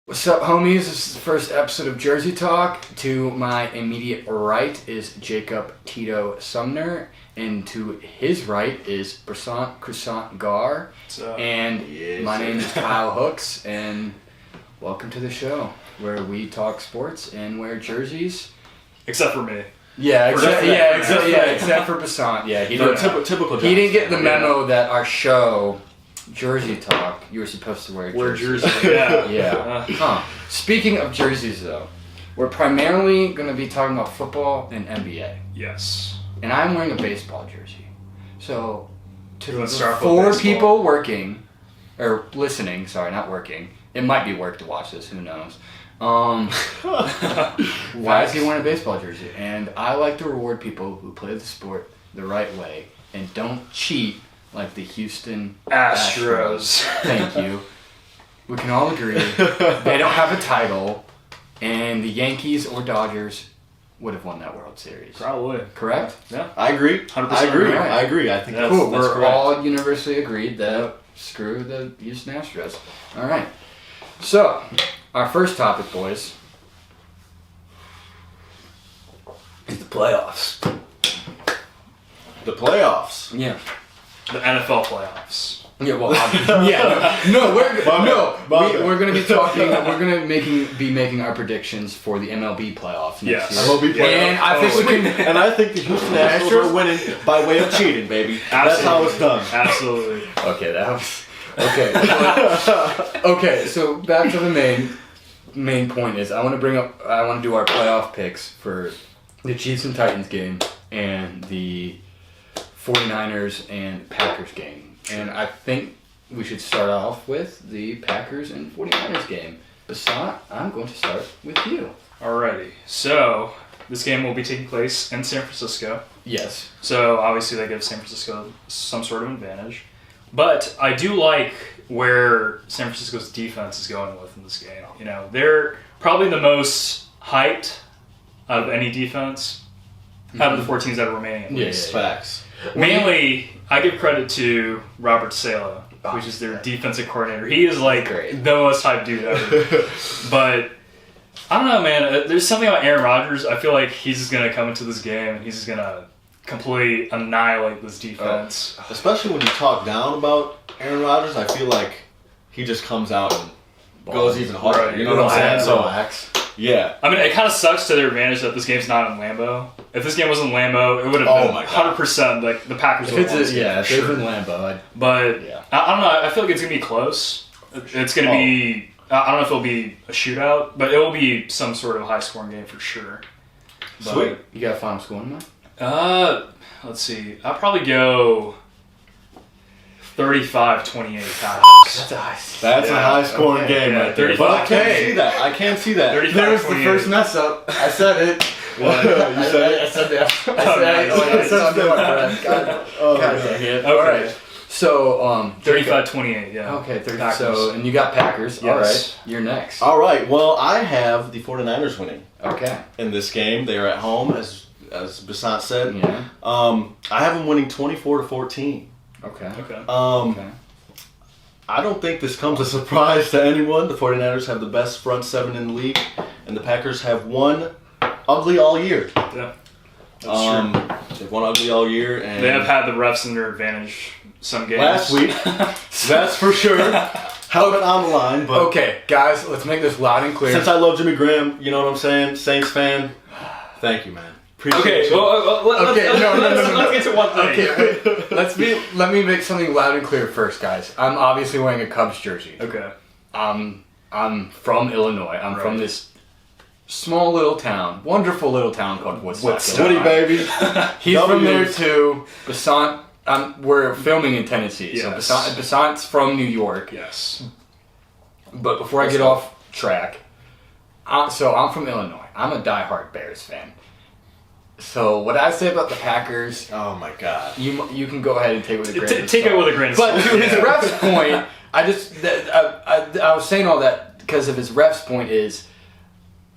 What's up, homies? This is the first episode of Jersey Talk. To my immediate right is Jacob Tito Sumner, and to his right is Basant Gaur. And my name is Kyle Hooks, and welcome to the show where we talk sports and wear jerseys. Except for me. Except for Basant. Yeah, typical. He didn't get the memo that our show, Jersey Talk, you were supposed to wear a jersey. Yeah. Speaking of jerseys, though, we're primarily going to be talking about football and NBA. Yes. And I'm wearing a baseball jersey. So, to the four four people working, or listening, sorry, not working. It might be work to watch this, who knows. Why is he wearing a baseball jersey? And I like to reward people who play the sport the right way and don't cheat like the Houston Astros. Thank you. We can all agree they don't have a title, and the Yankees or Dodgers would have won that World Series. Probably. Correct? Yeah. I agree. 100%. I agree. I think cool. That's We're correct. all universally agreed that screw the Houston Astros. All right. So, our first topic, boys, is the playoffs. The playoffs. Yeah. The NFL playoffs. Yeah, well, we're going to be talking. We're going to be making our predictions for the MLB playoffs next year. MLB playoffs. And I think we can. And I think the Houston Astros are winning by way of cheating, baby. That's how it's done. Absolutely. Okay, that was okay. Okay, so back to the main point is I want to do our playoff picks for the Chiefs and Titans game and the 49ers and Packers game. And I think we should start off with the Packers and 49ers game. Basant, I'm going to start with you. Alrighty. So, this game will be taking place in San Francisco. Yes. So, obviously, that gives San Francisco some sort of advantage. But I do like where San Francisco's defense is going with in this game. You know, they're probably the most hyped out of any defense out of the four teams that are remaining, at least. Facts. Mainly, I give credit to Robert Saleh, which is their defensive coordinator. He is like the most hyped dude ever. But I don't know, man. There's something about Aaron Rodgers. I feel like he's just going to come into this game and he's just going to completely annihilate this defense. Especially when you talk down about Aaron Rodgers, I feel like he just comes out and goes even harder. Right. You know what I'm saying? Yeah. I mean, it kind of sucks to their advantage that this game's not in Lambeau. If this game was in Lambeau, it would have been 100% like the Packers would have won. If it was in Lambeau. But I don't know. I feel like it's going to be close. It's going to be, I don't know if it'll be a shootout, but it will be some sort of high-scoring game for sure. But, Sweet. You got a final score in mind? Let's see. I'll probably go 35-28 Packers. That's a high-scoring game right there. But I can't see that. There's the first mess up. I said it. What? You said it? I said that. I said it. God dang it. All right. So, 35-28, yeah. Okay, 30. Packers. So, and you got Packers. Yes. All right. You're next. All right. Well, I have the 49ers winning. Okay. In this game. They are at home, as Basant said. Yeah. I have them winning 24-14. Okay. Okay. I don't think this comes as a surprise to anyone. The 49ers have the best front seven in the league, and the Packers have won ugly all year. Yeah. That's true. They've won ugly all year. And they have had the refs in their advantage some games. last week, that's for sure. Helmet on the line. But okay, guys, let's make this loud and clear. Since I love Jimmy Graham, you know what I'm saying? Saints fan, thank you, man. Okay, let's get to one thing. Okay, let me make something loud and clear first, guys. I'm obviously wearing a Cubs jersey. Okay. I'm from Illinois. I'm from this small little town, wonderful little town called Woodstock. Woody, baby. He's from there too. Basant, we're filming in Tennessee, yes. so Basant's from New York. Yes. But before I get off track, so I'm from Illinois. I'm a diehard Bears fan. So what I say about the Packers, oh my God, you can go ahead and take it with a grain of salt. Take it with a grain of salt. But to his ref's point, I was saying all that because of his ref's point is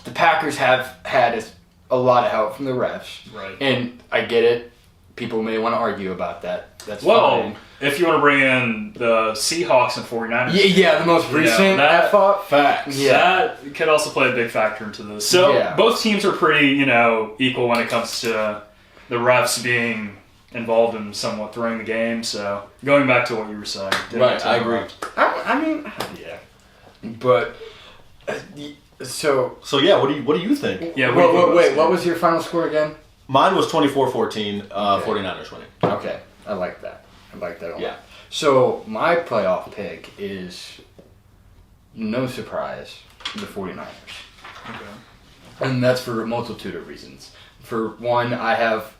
the Packers have had a lot of help from the refs, right? And I get it. people may want to argue about that. That's Well, fine. if you want to bring in the Seahawks and 49ers. Yeah, the most recent that thought. Facts. Yeah. That could also play a big factor into this. So both teams are pretty, equal when it comes to the refs being involved in somewhat throwing the game. So going back to what you were saying. Right, I agree. I mean, yeah. But, so yeah, what do you think? Yeah. Wait, what was your final score again? Mine was 24-14, 49ers winning. Okay, I like that. I like that a lot. Yeah. So, my playoff pick is, no surprise, the 49ers. Okay. And that's for a multitude of reasons. For one, I have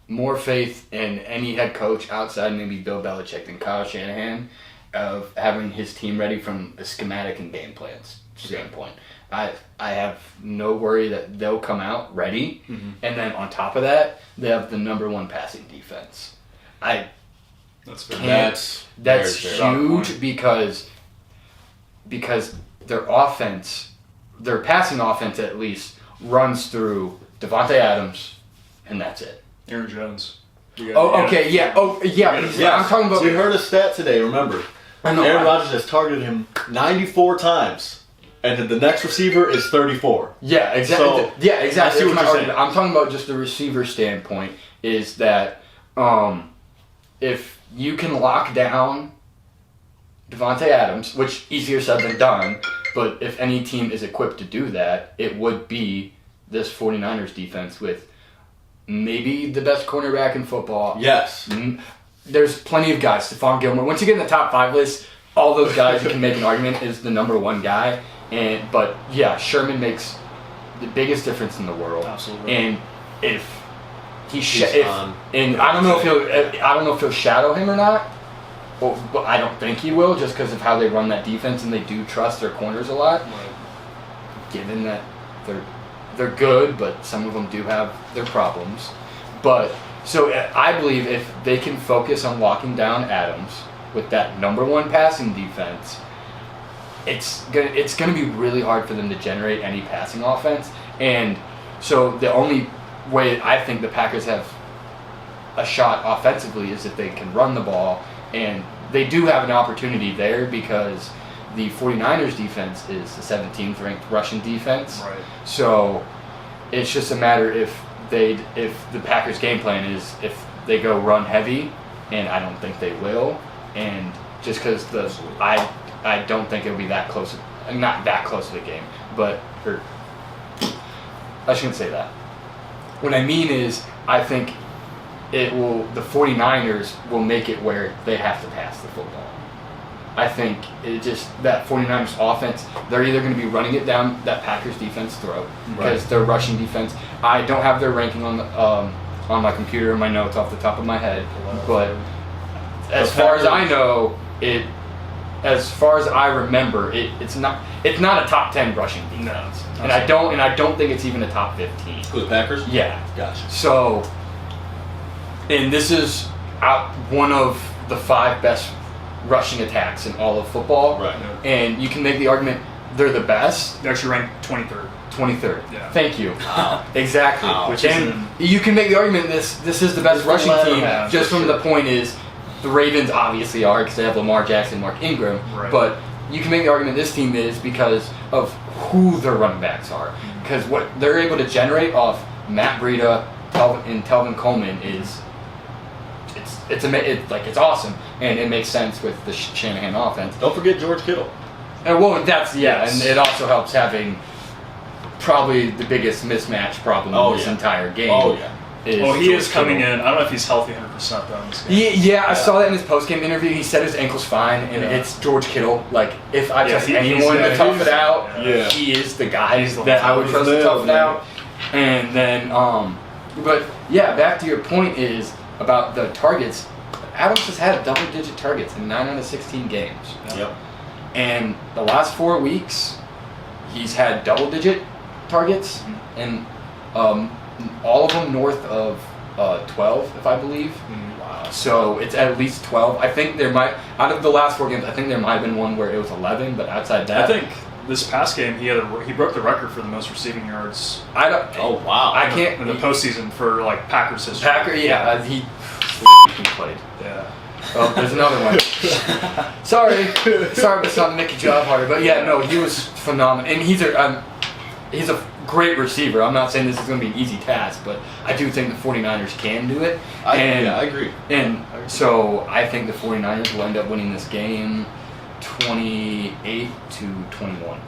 more faith in any head coach outside maybe Bill Belichick than Kyle Shanahan of having his team ready from a schematic and game plans standpoint. I have no worry that they'll come out ready, and then on top of that, they have the number one passing defense. That's huge because their offense, their passing offense at least, runs through Devontae Adams, and that's it. Aaron Jones. I'm talking about. So you heard a stat today, remember. Aaron Rodgers has targeted him 94 times, and the next receiver is 34. Yeah, exactly. So, exactly. I see what you're saying. I'm talking about just the receiver standpoint is that if you can lock down Devontae Adams, which easier said than done, but if any team is equipped to do that, it would be this 49ers defense with maybe the best cornerback in football. Yes. There's plenty of guys. Stephon Gilmore. Once you get in the top 5 list, all those guys you can make an argument is the number one guy. But Sherman makes the biggest difference in the world. Absolutely. And if I don't know if he'll shadow him or not. But I don't think he will, just because of how they run that defense and they do trust their corners a lot. Right. Given that they're good, but some of them do have their problems. But so I believe if they can focus on locking down Adams with that number one passing defense, it's gonna be really hard for them to generate any passing offense. And so the only way I think the Packers have a shot offensively is if they can run the ball, and they do have an opportunity there because the 49ers defense is the 17th ranked rushing defense. Right. So it's just a matter if the Packers game plan is if they go run heavy, and I don't think they will, and just because I don't think it'll be that close, not that close of a game, but I shouldn't say that. What I mean is I think the 49ers will make it where they have to pass the football. I think that 49ers offense, they're either going to be running it down that Packers defense throat because their rushing defense, I don't have their ranking on my computer in my notes off the top of my head, but as far as I know, as far as I remember, it's not a top 10 rushing defense. No, and I don't think it's even a top 15. Who, the Packers? Yeah. Gotcha. So, and this is one of the 5 best rushing attacks in all of football. Right. And you can make the argument they're the best. They're actually ranked 23rd. 23rd. Yeah. Thank you. Exactly. Which you can make the argument this is the best rushing team half, just from the point is the Ravens obviously are because they have Lamar Jackson, Mark Ingram. Right. But you can make the argument this team is because of who their running backs are. Because what they're able to generate off Matt Breida and Telvin Coleman is it's awesome, and it makes sense with the Shanahan offense. Don't forget George Kittle. And and it also helps having probably the biggest mismatch problem in this entire game. Oh yeah. He is coming in. I don't know if he's healthy 100% though in this game. Yeah, I saw that in his post-game interview. He said his ankle's fine, and it's George Kittle. Like, if I trust anyone to tough it out, he is the guy that I would trust to tough it out. And then, but yeah, back to your point is about the targets. Adams has had double-digit targets in 9 out of 16 games. Yep. And the last 4 weeks, he's had double-digit targets, and all of them north of 12, if I believe. Wow. So it's at least 12. I think out of the last 4 games, I think there might have been one where it was 11, but outside that. I think this past game, he broke the record for the most receiving yards. Oh wow! I can't in the postseason for like Packers history. he played. Yeah. Oh, there's another one. Sorry, Basant, make your job harder. But yeah, no, he was phenomenal, and he's a great receiver. I'm not saying this is going to be an easy task, but I do think the 49ers can do it. I agree. And so I think the 49ers will end up winning this game 28-21.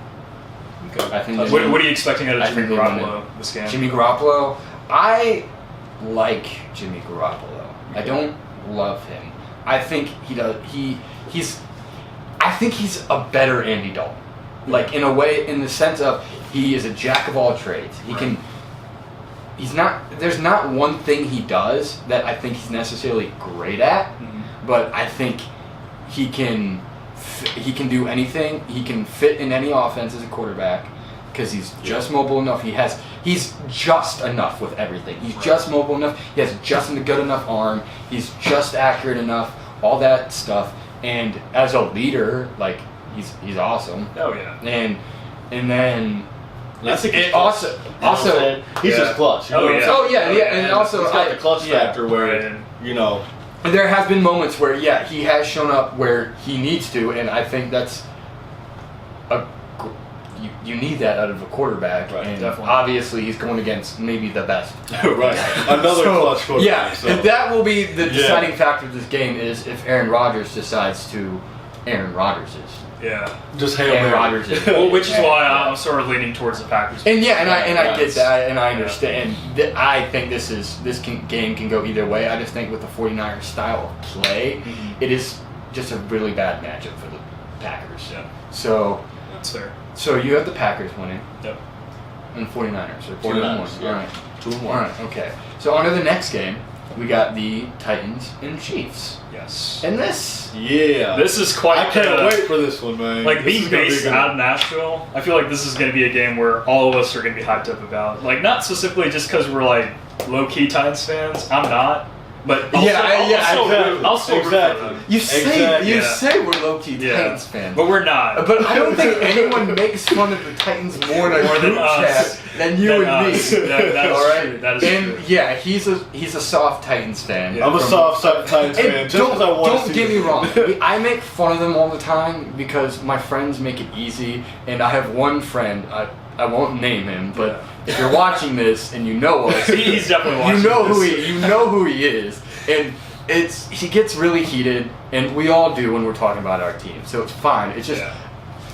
Okay. I think. What are you expecting out of Jimmy think they win Garoppolo this game? Jimmy Garoppolo. I like Jimmy Garoppolo. I don't love him. I think he does. I think he's a better Andy Dalton. Like in a way, in the sense of he is a jack of all trades. He can. He's not. There's not one thing he does that I think he's necessarily great at, but I think he can. He can do anything. He can fit in any offense as a quarterback because he's just mobile enough. He's just enough with everything. He's just mobile enough. He has just a good enough arm. He's just accurate enough. All that stuff. And as a leader, like he's awesome. Oh yeah. And then That's it also he's just clutch. And also he's got the clutch factor where there has been moments where he has shown up where he needs to, and I think that's you need that out of a quarterback. Right, and definitely. Obviously he's going against maybe the best. Right, another clutch quarterback. Yeah, so. that will be the deciding factor of this game is if Aaron Rodgers decides to Aaron Rodgers is. Yeah. Just Hail Aaron Mary. Rodgers is. Well, which is why I'm sort of leaning towards the Packers. And I get that, and I understand. I think game can go either way. I just think with the 49ers style of play, it is just a really bad matchup for the Packers. Yeah. So That's fair. So you have the Packers winning. Yep. And 49ers. So 49ers, 2-1. yeah. All right. 2-1. All right, okay. So on to the next game. We got the Titans and Chiefs. Yes. And this... Yeah. This is quite... I can't wait for this one, man. Like, This being is gonna be based good. out of Nashville, I feel like this is going to be a game where all of us are going to be hyped up about. Like, not specifically just because we're, like, low-key Titans fans. I'm not. But I'll still root for them. You say we're low-key Titans fans. But we're not. But I don't think anyone makes fun of the Titans more than us. Than you and me. That is all right? true. That is and true. yeah, he's a soft Titans fan. I'm a soft Titans fan. And Just because I want to don't see get me them. wrong. I make fun of them all the time because my friends make it easy, and I have one friend. I won't name him, but if you're watching this and you know us, he's definitely watching. You know who he is, and he gets really heated, and we all do when we're talking about our team. So it's fine. It's just. Yeah.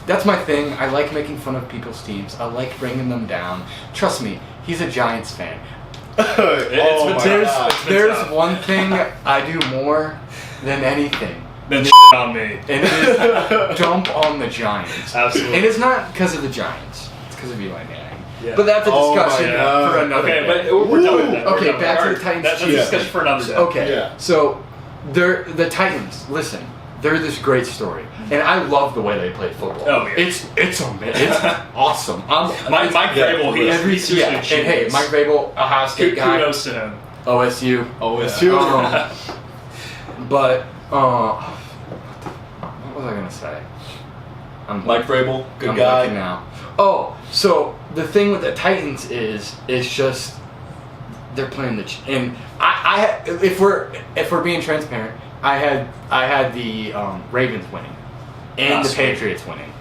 That's my thing. I like making fun of people's teams. I like bringing them down. Trust me, he's a Giants fan. There's one thing I do more than anything. Then on me. And it is dump on the Giants. Absolutely. And it's not because of the Giants. It's because of Eli Manning. Yeah. But that's a discussion God. for another Okay, day. but we're done with that. Okay, back to the Titans. That's a discussion for another day. Okay, Yeah. so the Titans, listen, they're this great story. And I love the way they play football. Oh, yeah. It's awesome. Mike Vrabel, he's seriously and hey, Mike Vrabel, Ohio State guy. Kudos to him. OSU. But, what was I going to say? Mike Vrabel, good I'm guy. blanking now. Oh, so the thing with the Titans is just they're playing and I if we're being transparent, I had the Ravens winning and the Patriots winning.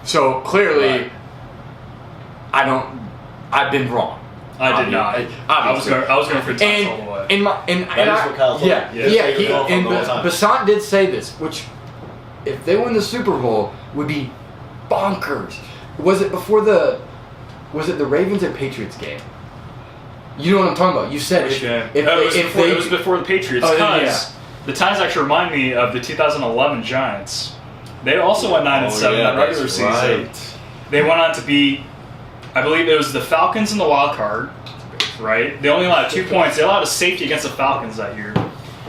So clearly, I've been wrong. I did not. I was going for Titans all the way. Basant did say this, which if they win the Super Bowl would be bonkers. Was it the Ravens or Patriots game? You know what I'm talking about. You said it was before the Patriots. Because the Titans actually remind me of the 2011 Giants. They also went 9-7 in that regular season. Right. They went on to beat, I believe it was the Falcons in the wild card. Right? They only allowed 2 points. They allowed a safety against the Falcons that year.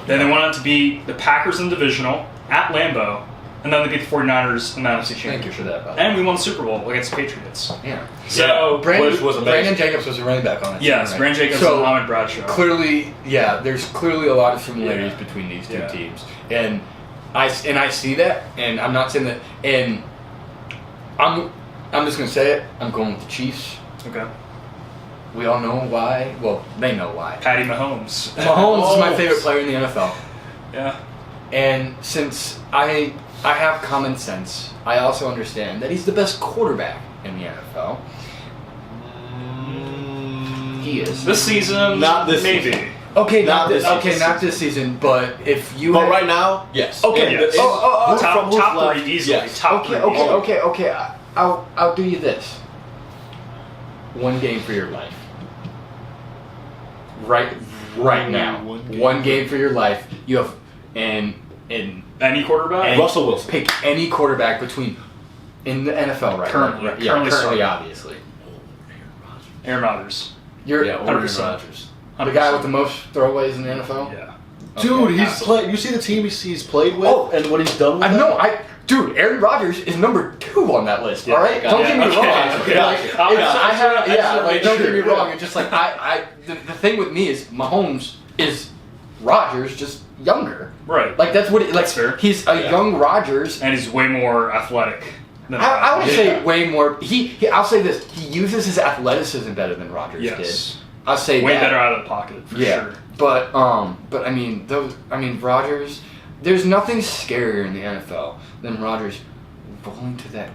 Then they went on to beat the Packers in the divisional at Lambeau. And then they beat the 49ers in the NFC Championship. Thank you for that, by the way. And we won the Super Bowl against the Patriots. Yeah. So Brandon Jacobs was a running back on that team. Yes, Brandon Jacobs and Ahmed Bradshaw. Clearly, there's clearly a lot of similarities between these two teams. And I see that, and I'm not saying that, and I'm I'm just gonna say it. I'm going with the Chiefs. Okay. We all know why. Well, they know why. Patty Mahomes. Mahomes is my favorite player in the NFL. Yeah. And since I have common sense, I also understand that he's the best quarterback in the NFL. He is. This season, Not this maybe. season. Okay, Not not this. this Okay, season. not this season. But if you. But right now, yes. Okay. Yes. From who's Top left? 3 easily. Yes. Top 3 easily. Okay. I'll do you this. One game for your life. Right now. One game for your life. You have and Any quarterback? Russell Wilson. pick any quarterback between in the NFL right Currently. now. Currently starting. Obviously. Aaron Rodgers. You're Yeah, Aaron 100%. Rodgers. the guy with the most throwaways in the NFL. Yeah. Dude, Okay, he's played. You see the team he's played with, Oh, and what he's done with. I them? know. Dude, Aaron Rodgers is number 2 on that list. Yeah, all right, got don't it. get me Okay, wrong. okay. Like, I it's- got it. I have, I just yeah, wanna like make don't get sure, me wrong. yeah. It's just like the thing with me is Mahomes is Rodgers just younger. Right. Like that's what it, like. That's fair. He's a Yeah. young Rodgers. And he's way more athletic than I would Rodgers. say way more. I'll say this. He uses his athleticism better than Rodgers Yes. did. I'll say Way that. better out of the pocket, for sure. But I mean Rodgers. There's nothing scarier in the NFL than Rodgers rolling to that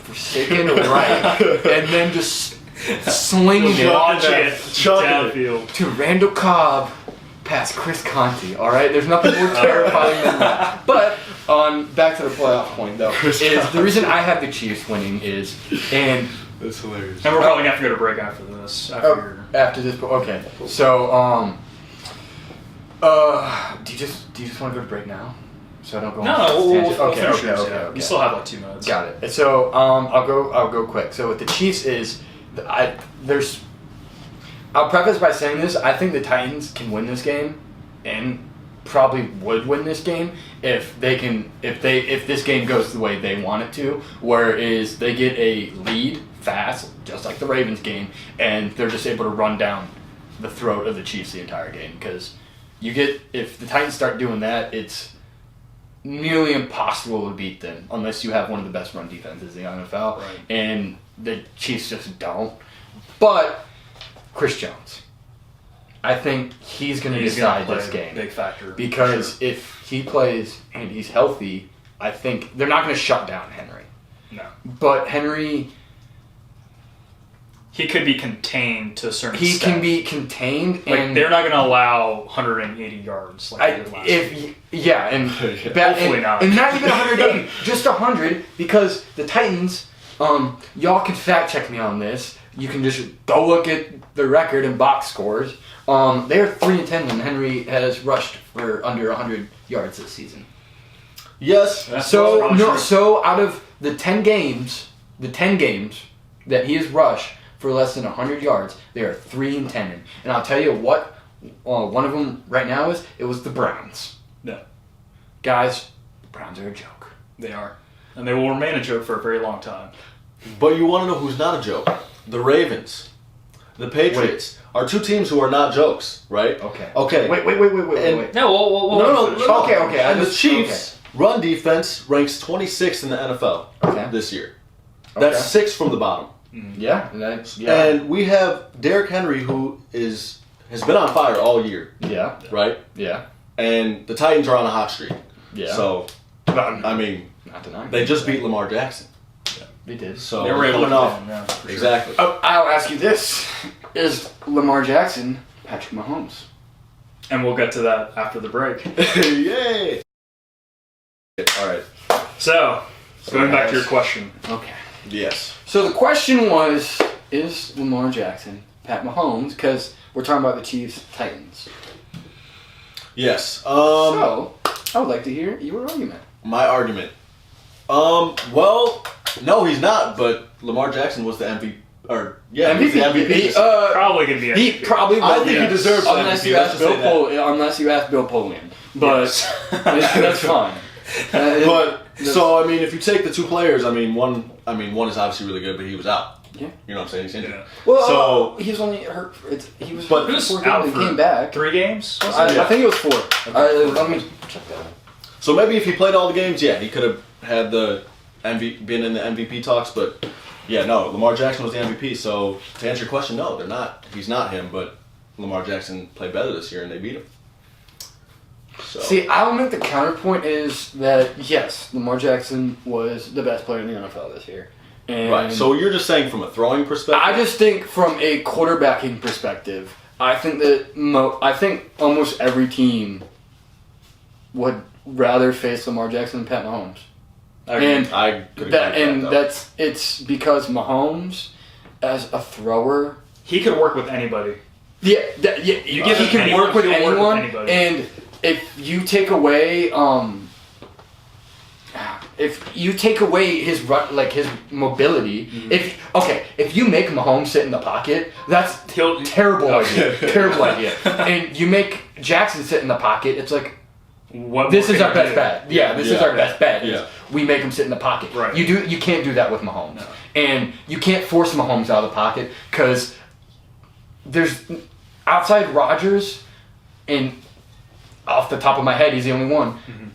forsaken right and then just slinging it Launch it Chucking it. downfield. to Randall Cobb past Chris Conti. All right, there's nothing more terrifying than that. But back to the playoff point though, the reason I have the Chiefs winning is That's hilarious. And we're probably going to have to go to break after this. after this. Okay, so do you just want to go to break now? So I don't go. No, on we'll tangent? finish yours, yeah. Okay. You still have like 2 minutes. Got it. So I'll go quick. So with the Chiefs I'll preface by saying this. I think the Titans can win this game, and probably would win this game if this game goes the way they want it to, whereas they get a lead fast, just like the Ravens game, and they're just able to run down the throat of the Chiefs the entire game. Because if the Titans start doing that, it's nearly impossible to beat them unless you have one of the best run defenses in the NFL, Right. and the Chiefs just don't. But Chris Jones, I think he's going to decide gonna this play a game big factor. because for sure. if he plays and he's healthy, I think they're not going to shut down Henry. No. But Henry, He could be contained to a certain he extent. can be contained, Like, and they're not going to allow 180 yards like they did last week. Hopefully not. and not even 180, just 100, because the Titans, y'all can fact check me on this. You can just go look at the record and box scores. They're 3-10 when Henry has rushed for under 100 yards this season. Yes. That's So probably no, true. so out of the 10 games that he has rushed for less than 100 yards, they are 3-10. And I'll tell you what, one of them right now it was the Browns. No, Guys, the Browns are a joke. they are. And they will remain a joke for a very long time. But you want to know who's not a joke? The Ravens, the Patriots are 2 teams who are not jokes, right? Okay. Okay. Wait. And- No, No. Okay, And the just- Chiefs' run defense ranks 26th in the NFL Okay. this year. That's 6 from the bottom. Yeah. And we have Derrick Henry, who has been on fire all year, Yeah. right? Yeah. And the Titans are on a hot streak. Yeah. So, I mean, not denying they just beat Lamar Jackson. They did. So, They were able coming to off. win, yeah, for sure. Exactly. I'll ask you this: is Lamar Jackson Patrick Mahomes? And we'll get to that after the break. Yay! All right. So, going back to your question. Okay. Yes. So the question was: is Lamar Jackson Pat Mahomes? Because we're talking about the Chiefs Titans. Yes. So I would like to hear your argument. My argument. Well, no, he's not. But Lamar Jackson was the MVP. He was the MVP. Probably going to be He MVP. probably I will think be, he deserves the unless MVP, you let's ask just Bill say that. Polian. Unless you ask Bill Polian, but Yes. that's fine. But so I mean, if you take the 2 players, one is obviously really good, but he was out. Yeah. You know what I'm saying? He's injured. Yeah. Well, So- he was only hurt. He was But hurt He was for 4 out games for and came back. 3 games? I think it was 4. Let me check that out. So maybe if he played all the games, yeah, he could have had the been in the MVP talks, but yeah, no, Lamar Jackson was the MVP. So to answer your question, no, they're not. He's not him, but Lamar Jackson played better this year and they beat him. So. See, I'll make the counterpoint is that yes, Lamar Jackson was the best player in the NFL this year. And right. So you're just saying from a throwing perspective? I just think from a quarterbacking perspective, I think that I think almost every team would rather face Lamar Jackson than Pat Mahomes. It's because Mahomes, as a thrower, he could work with anybody. Yeah, he can work with anyone, and if you take away his run, like his mobility, if you make Mahomes sit in the pocket, that's terrible idea. And you make Jackson sit in the pocket, it's like this is our best bet. Yeah, this is our best bet. Yeah. We make him sit in the pocket. Right. You can't do that with Mahomes, no. And you can't force Mahomes out of the pocket because there's outside Rodgers, and off the top of my head, he's the only one. Mm-hmm.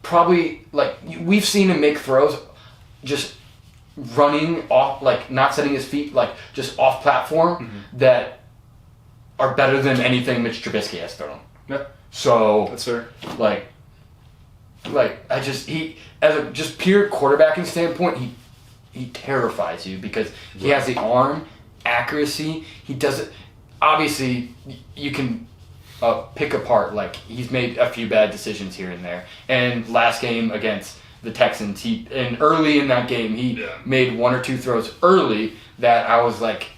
Probably, like, we've seen him make throws just running off, like, not setting his feet, like, just off platform that are better than anything Mitch Trubisky has thrown. Yeah. So, that's fair. Like, as a just pure quarterbacking standpoint, he terrifies you because he has the arm, accuracy, he doesn't, obviously, you can pick apart, like, he's made a few bad decisions here and there. And last game against the Texans, and early in that game, he made one or two throws early that I was like,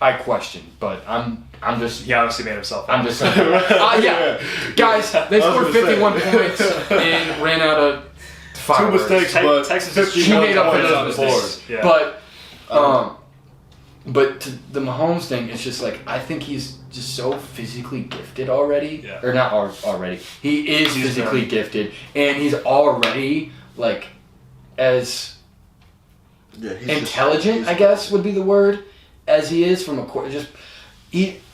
I questioned, but I'm just... He obviously made himself. I'm just saying. Guys, they scored 51 points and ran out of fireworks. 2 mistakes, but Texas he made up for those mistakes. Yeah. But to the Mahomes thing, it's just like, I think he's just so physically gifted already. Yeah. Or not already. He is physically gifted, and he's already, like, as intelligent, I guess would be the word, as he is from a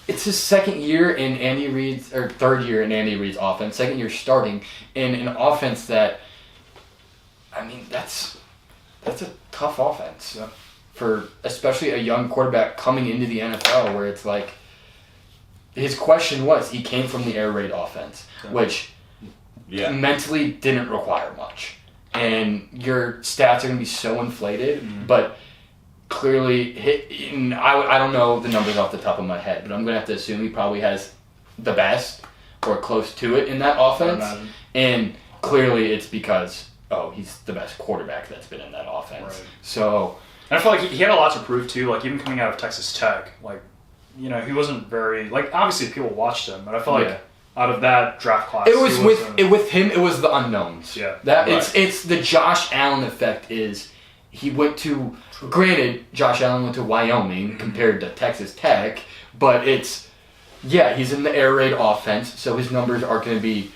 it's his second year in Andy Reid's, or third year in Andy Reid's offense, second year starting in an offense that, I mean, that's a tough offense for especially a young quarterback coming into the NFL, where it's like, his question was, he came from the air raid offense, which mentally didn't require much, and your stats are going to be so inflated, but clearly, I don't know the numbers off the top of my head, but I'm going to have to assume he probably has the best or close to it in that offense. And clearly it's because, he's the best quarterback that's been in that offense. Right. So, and I feel like he had a lot to prove too, like even coming out of Texas Tech, like, you know, he wasn't very, like, obviously people watched him, but I feel like out of that draft class, it was with him, it was the unknowns. Yeah. It's the Josh Allen effect is, he went to, granted, Josh Allen went to Wyoming compared to Texas Tech, but he's in the air raid offense, so his numbers are going to be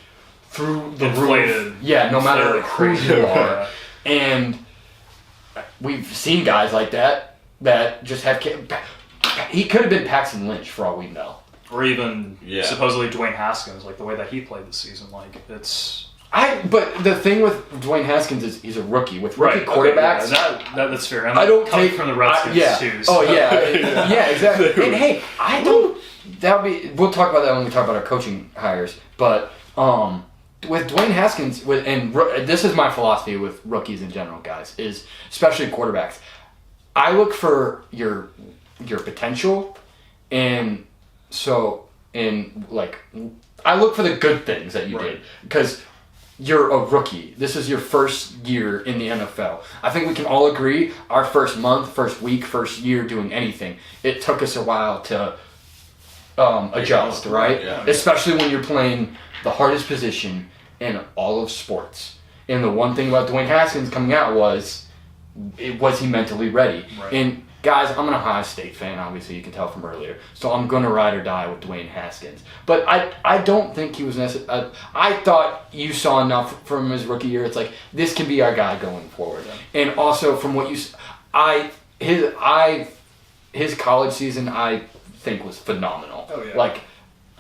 through the roof. Yeah, no matter who you are. And we've seen guys like that just have, he could have been Paxton Lynch for all we know. Or even supposedly Dwayne Haskins, like the way that he played this season, like it's... But the thing with Dwayne Haskins is he's a rookie. With rookie quarterbacks, that's fair. I don't take from the Redskins too. So. Oh yeah, exactly. And hey, I don't. We'll talk about that when we talk about our coaching hires. But with Dwayne Haskins, this is my philosophy with rookies in general, guys, is especially quarterbacks. I look for your potential, and I look for the good things that you did, because you're a rookie. This is your first year in the NFL. I think we can all agree our first month, first week, first year doing anything, it took us a while to adjust, right? Yeah. Especially when you're playing the hardest position in all of sports. And the one thing about Dwayne Haskins coming out was he mentally ready? Right. And guys, I'm an Ohio State fan, obviously, you can tell from earlier. So I'm going to ride or die with Dwayne Haskins. But I don't think he was necessary. I thought you saw enough from his rookie year. It's like, this can be our guy going forward. And also, from what his college season, I think was phenomenal. Oh, yeah. Like,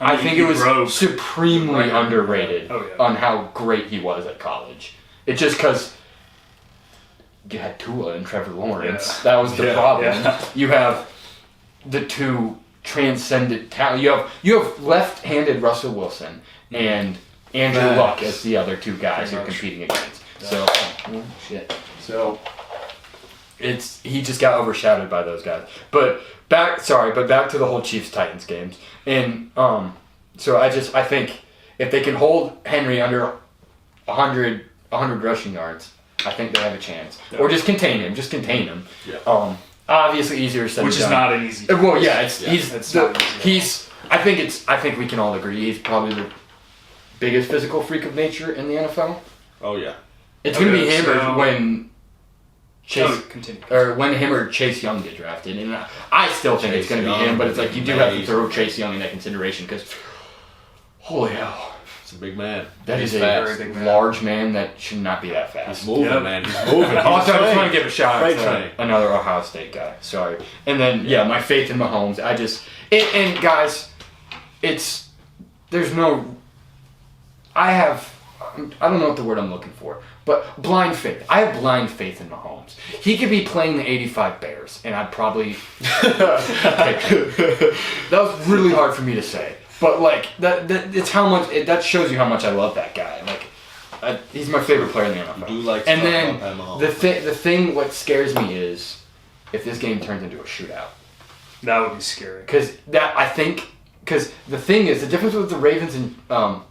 I think it was supremely underrated on how great he was at college. It's just because you had Tua and Trevor Lawrence. Yeah. That was the problem. Yeah. You have the two transcendent talent. You have left-handed Russell Wilson and Andrew Luck as the other two guys you're competing against. So So he just got overshadowed by those guys. But back to the whole Chiefs-Titans games. And so I think if they can hold Henry under 100 rushing yards, I think they have a chance. Yeah. Or just contain him. Yeah. Obviously easier said than done. Which is not an easy. Well, yeah, I think we can all agree he's probably the biggest physical freak of nature in the NFL. Oh yeah. It's gonna be him when him or Chase Young get drafted, and I still think it's gonna be him. But it's like you do have to throw Chase Young in that consideration because, holy hell. It's a big man. That is a very big large man that should not be that fast. He's moving, man. He's moving. Also, I just want to give a shout out to another Ohio State guy. Sorry. And then, my faith in Mahomes. And guys, I don't know what the word I'm looking for, but blind faith. I have blind faith in Mahomes. He could be playing the 85 Bears, and I'd probably pick him. That was really hard for me to say. But it's how much that shows you how much I love that guy. He's my favorite player in the NFL. You do like and then the thing what scares me is if this game turns into a shootout. That would be scary. Because the thing is the difference with the Ravens and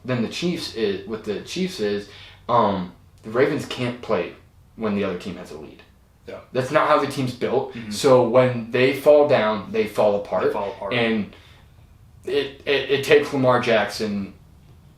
than the Chiefs is the Ravens can't play when the other team has a lead. Yeah. That's not how the team's built. Mm-hmm. So when they fall down, they fall apart. And it takes Lamar Jackson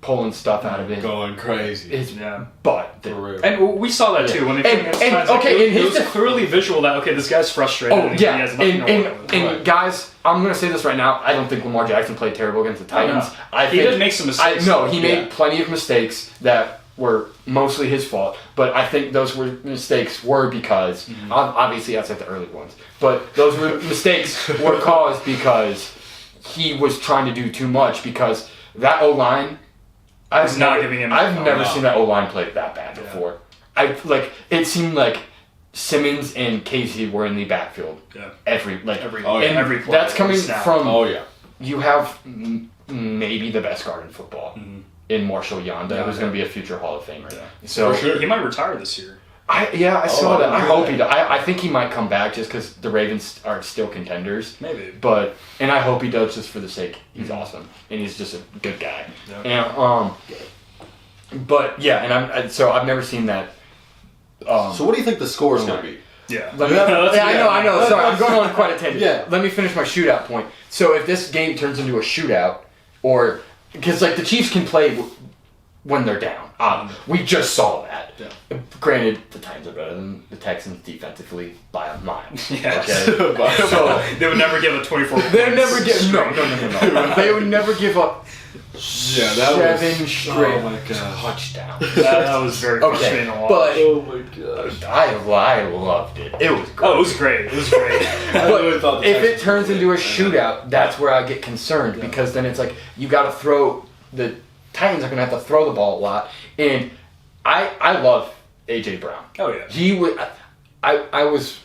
pulling stuff out of it. Going crazy. And we saw that too. When it was clearly visual that, this guy's frustrated. Oh, yeah. He has nothing to work with. Guys, I'm going to say this right now. I don't think Lamar Jackson played terrible against the Titans. He did make some mistakes. He made plenty of mistakes that were mostly his fault. But I think those mistakes were because, obviously outside the early ones, but those mistakes were caused because he was trying to do too much because that O-line, I've never seen that O-line play that bad before. It seemed like Simmons and Casey were in the backfield. Yeah. Every play. That's coming from you have maybe the best guard in football in Marshall Yanda, who's going to be a future Hall of Famer. Yeah. So for sure. He might retire this year. I saw that. I hope he does. I think he might come back just because the Ravens are still contenders. Maybe. And I hope he does just for the sake. He's awesome. And he's just a good guy. Yeah. And so I've never seen that. So what do you think the score is going to be? Yeah. I know. Sorry, I'm going on quite a tangent. Yeah. Let me finish my shootout point. So if this game turns into a shootout, or because the Chiefs can play when they're down. We just saw that. Yeah. Granted, the Titans are better than the Texans defensively by a mile. Yeah. Okay? So they would never give a 24. They never give. No. They would never give up. Yeah, that 7 straight touchdowns. That was very frustrating to watch. But oh my gosh, I loved it. It was great. Oh, it was great. But if it turns into a shootout, that's where I get concerned because then it's like you got to throw the. Titans are going to have to throw the ball a lot, and I love A.J. Brown. Oh yeah, he would. I was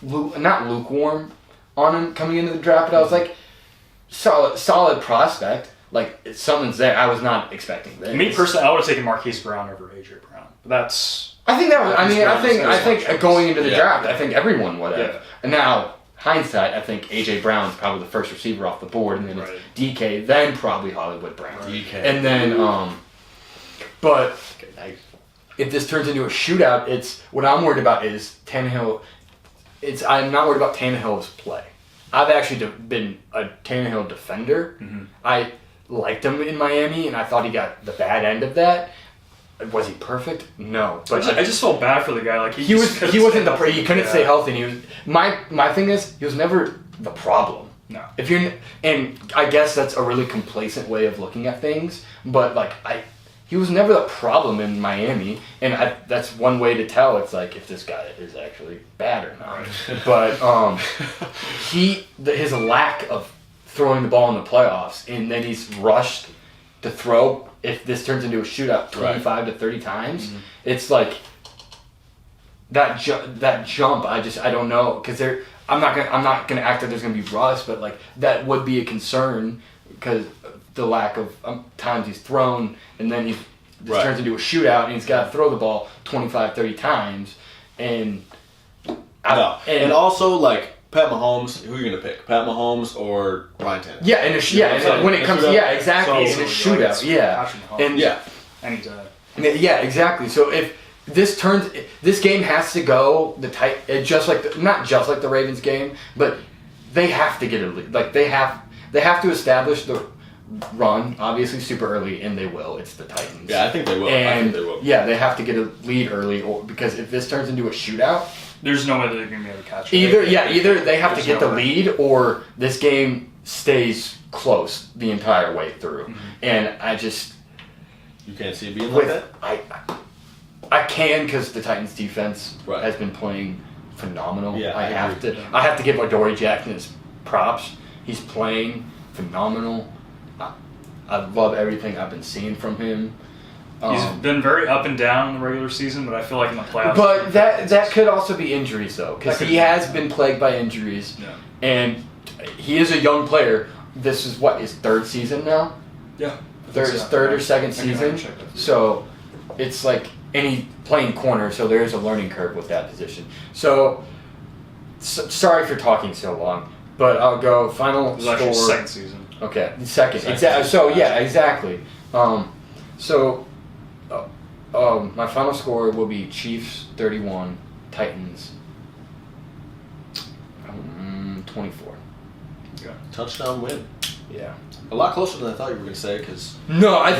not lukewarm on him coming into the draft, but I was like solid prospect. Something's there. I was not expecting this. Me personally, I would have taken Marquise Brown over A.J. Brown. That's. I think that was. I think going into the draft, I think everyone would have. Yeah. And now. Hindsight, I think A.J. Brown's probably the first receiver off the board, and then it's DK, then probably Hollywood Brown. DK. And then, but if this turns into a shootout, it's what I'm worried about is Tannehill. I'm not worried about Tannehill's play. I've actually been a Tannehill defender. Mm-hmm. I liked him in Miami, and I thought he got the bad end of that. Was he perfect? No, but I just felt bad for the guy. He couldn't stay healthy. And he was my thing is he was never the problem. No. And I guess that's a really complacent way of looking at things. But he was never the problem in Miami, and that's one way to tell. It's if this guy is actually bad or not. But his lack of throwing the ball in the playoffs, and then he's rushed to throw. If this turns into a shootout 25 to 30 times, it's that jump, I don't know, because I'm not gonna act like there's gonna be rust, but like that would be a concern because the lack of times he's thrown, and then this turns into a shootout, and he's got to throw the ball 25, 30 times, and also like Pat Mahomes, who are you gonna pick? Pat Mahomes or Ryan Tannehill? Yeah, and when it comes, exactly, in a shootout, anytime. Yeah, exactly. So if this game has to go not just like the Ravens game, but they have to get a lead. Like they have to establish the run, obviously super early, and they will. It's the Titans. Yeah, I think they will. Yeah, they have to get a lead early, because if this turns into a shootout, there's no way they're going to be able to catch it. Either they have to get the lead, or this game stays close the entire way through. Mm-hmm. And you can't see it being like that? I can, because the Titans defense has been playing phenomenal. Yeah, I have to give Adoree Jackson his props. He's playing phenomenal. I love everything I've been seeing from him. He's been very up and down in the regular season, but I feel like in the playoffs. But that could also be injuries, though, because he has been plagued by injuries, and he is a young player. This is his third season now. Yeah, third or second season. So it's like, and he's playing corner, so there is a learning curve with that position. So sorry for talking so long, but I'll go final score. Actually second season. Okay, second. Exactly. So yeah, exactly. My final score will be Chiefs 31, Titans 24. Okay. Touchdown win. Yeah. A lot closer than I thought you were going to say, because I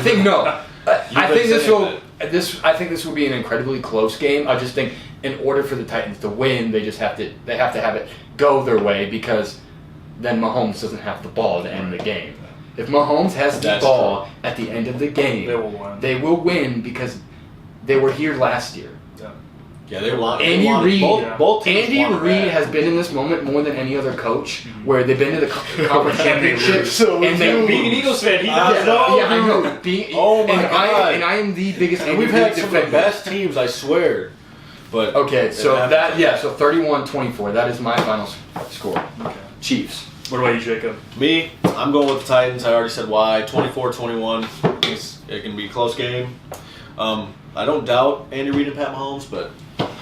think this will be an incredibly close game. I just think in order for the Titans to win, they have to have it go their way, because then Mahomes doesn't have the ball to end the game. If Mahomes has the ball at the end of the game, they will win because they were here last year. Yeah, they want Andy Reid. Both Andy Reid has been in this moment more than any other coach, where they've been to the conference championships. Being an Eagles fan, he does. I know. Oh my God! And I am the biggest. And we've had some of the best teams, I swear. But okay, so 31-24. That is my final score. Okay. Chiefs. What about you, Jacob? Me, I'm going with the Titans. I already said why. 24-21. It can be a close game. I don't doubt Andy Reid and Pat Mahomes, but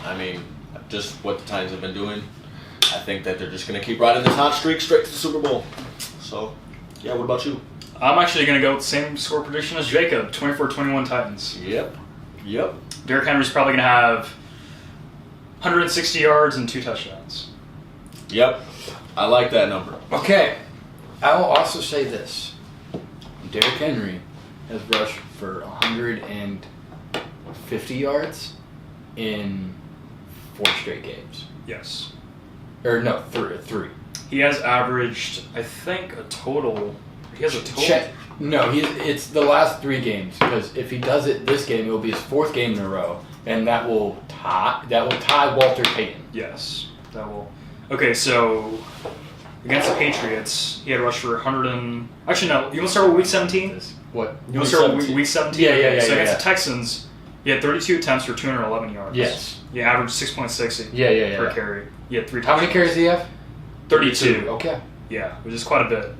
I mean, just what the Titans have been doing, I think that they're just going to keep riding this hot streak straight to the Super Bowl. So, yeah, what about you? I'm actually going to go with the same score prediction as Jacob, 24-21 Titans. Yep. Derrick Henry's probably going to have 160 yards and 2 touchdowns. Yep. I like that number. Okay. I will also say this. Derrick Henry has rushed for 150 yards in 4 straight games. Yes. Or no, 3. He has averaged, I think, a total. He has a total. No, it's the last 3 games, because if he does it this game, it will be his 4th game in a row, and that will tie Walter Payton. Yes, that will. Okay, so against the Patriots, he had rushed for 100 and... Actually, no. You want to start with Week 17? What? You want to start with Week 17? Yeah. So against the Texans, he had 32 attempts for 211 yards. Yes. He averaged 6.6 per carry. He had 3 touchdowns. How many carries did he have? 32. Okay. Yeah, which is quite a bit.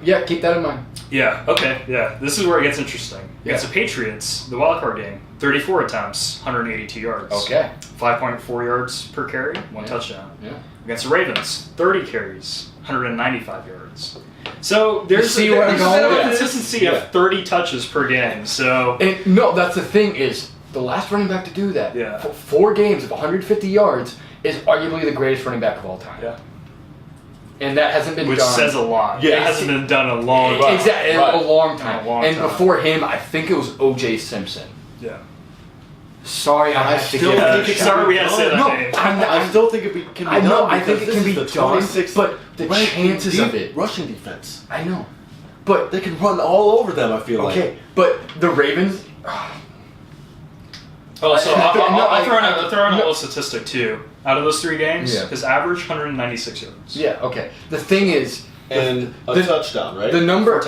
Yeah, keep that in mind. Yeah, okay, yeah. This is where it gets interesting. Against the Patriots, the wildcard game, 34 attempts, 182 yards. Okay. 5.4 yards per carry, 1 touchdown. Yeah. Against the Ravens, 30 carries, 195 yards. So there's a consistency of 30 touches per game. So that's the thing is, the last running back to do that, for 4 games of 150 yards, is arguably the greatest running back of all time. Yeah. And that hasn't been done. Which says a lot. Yeah, it hasn't been done in a long time. Exactly, a long time. Before him, I think it was O.J. Simpson. Yeah. Sorry, I still think it sorry we had to say that name. I still think it can be done. I think it can be done, but the chances of it. Rushing defense. I know. But they can run all over them, I feel like. Okay, but the Ravens... I'll throw in a little statistic too. Out of those 3 games, his average 196 yards. Yeah. Okay. The thing is, a touchdown, right? The number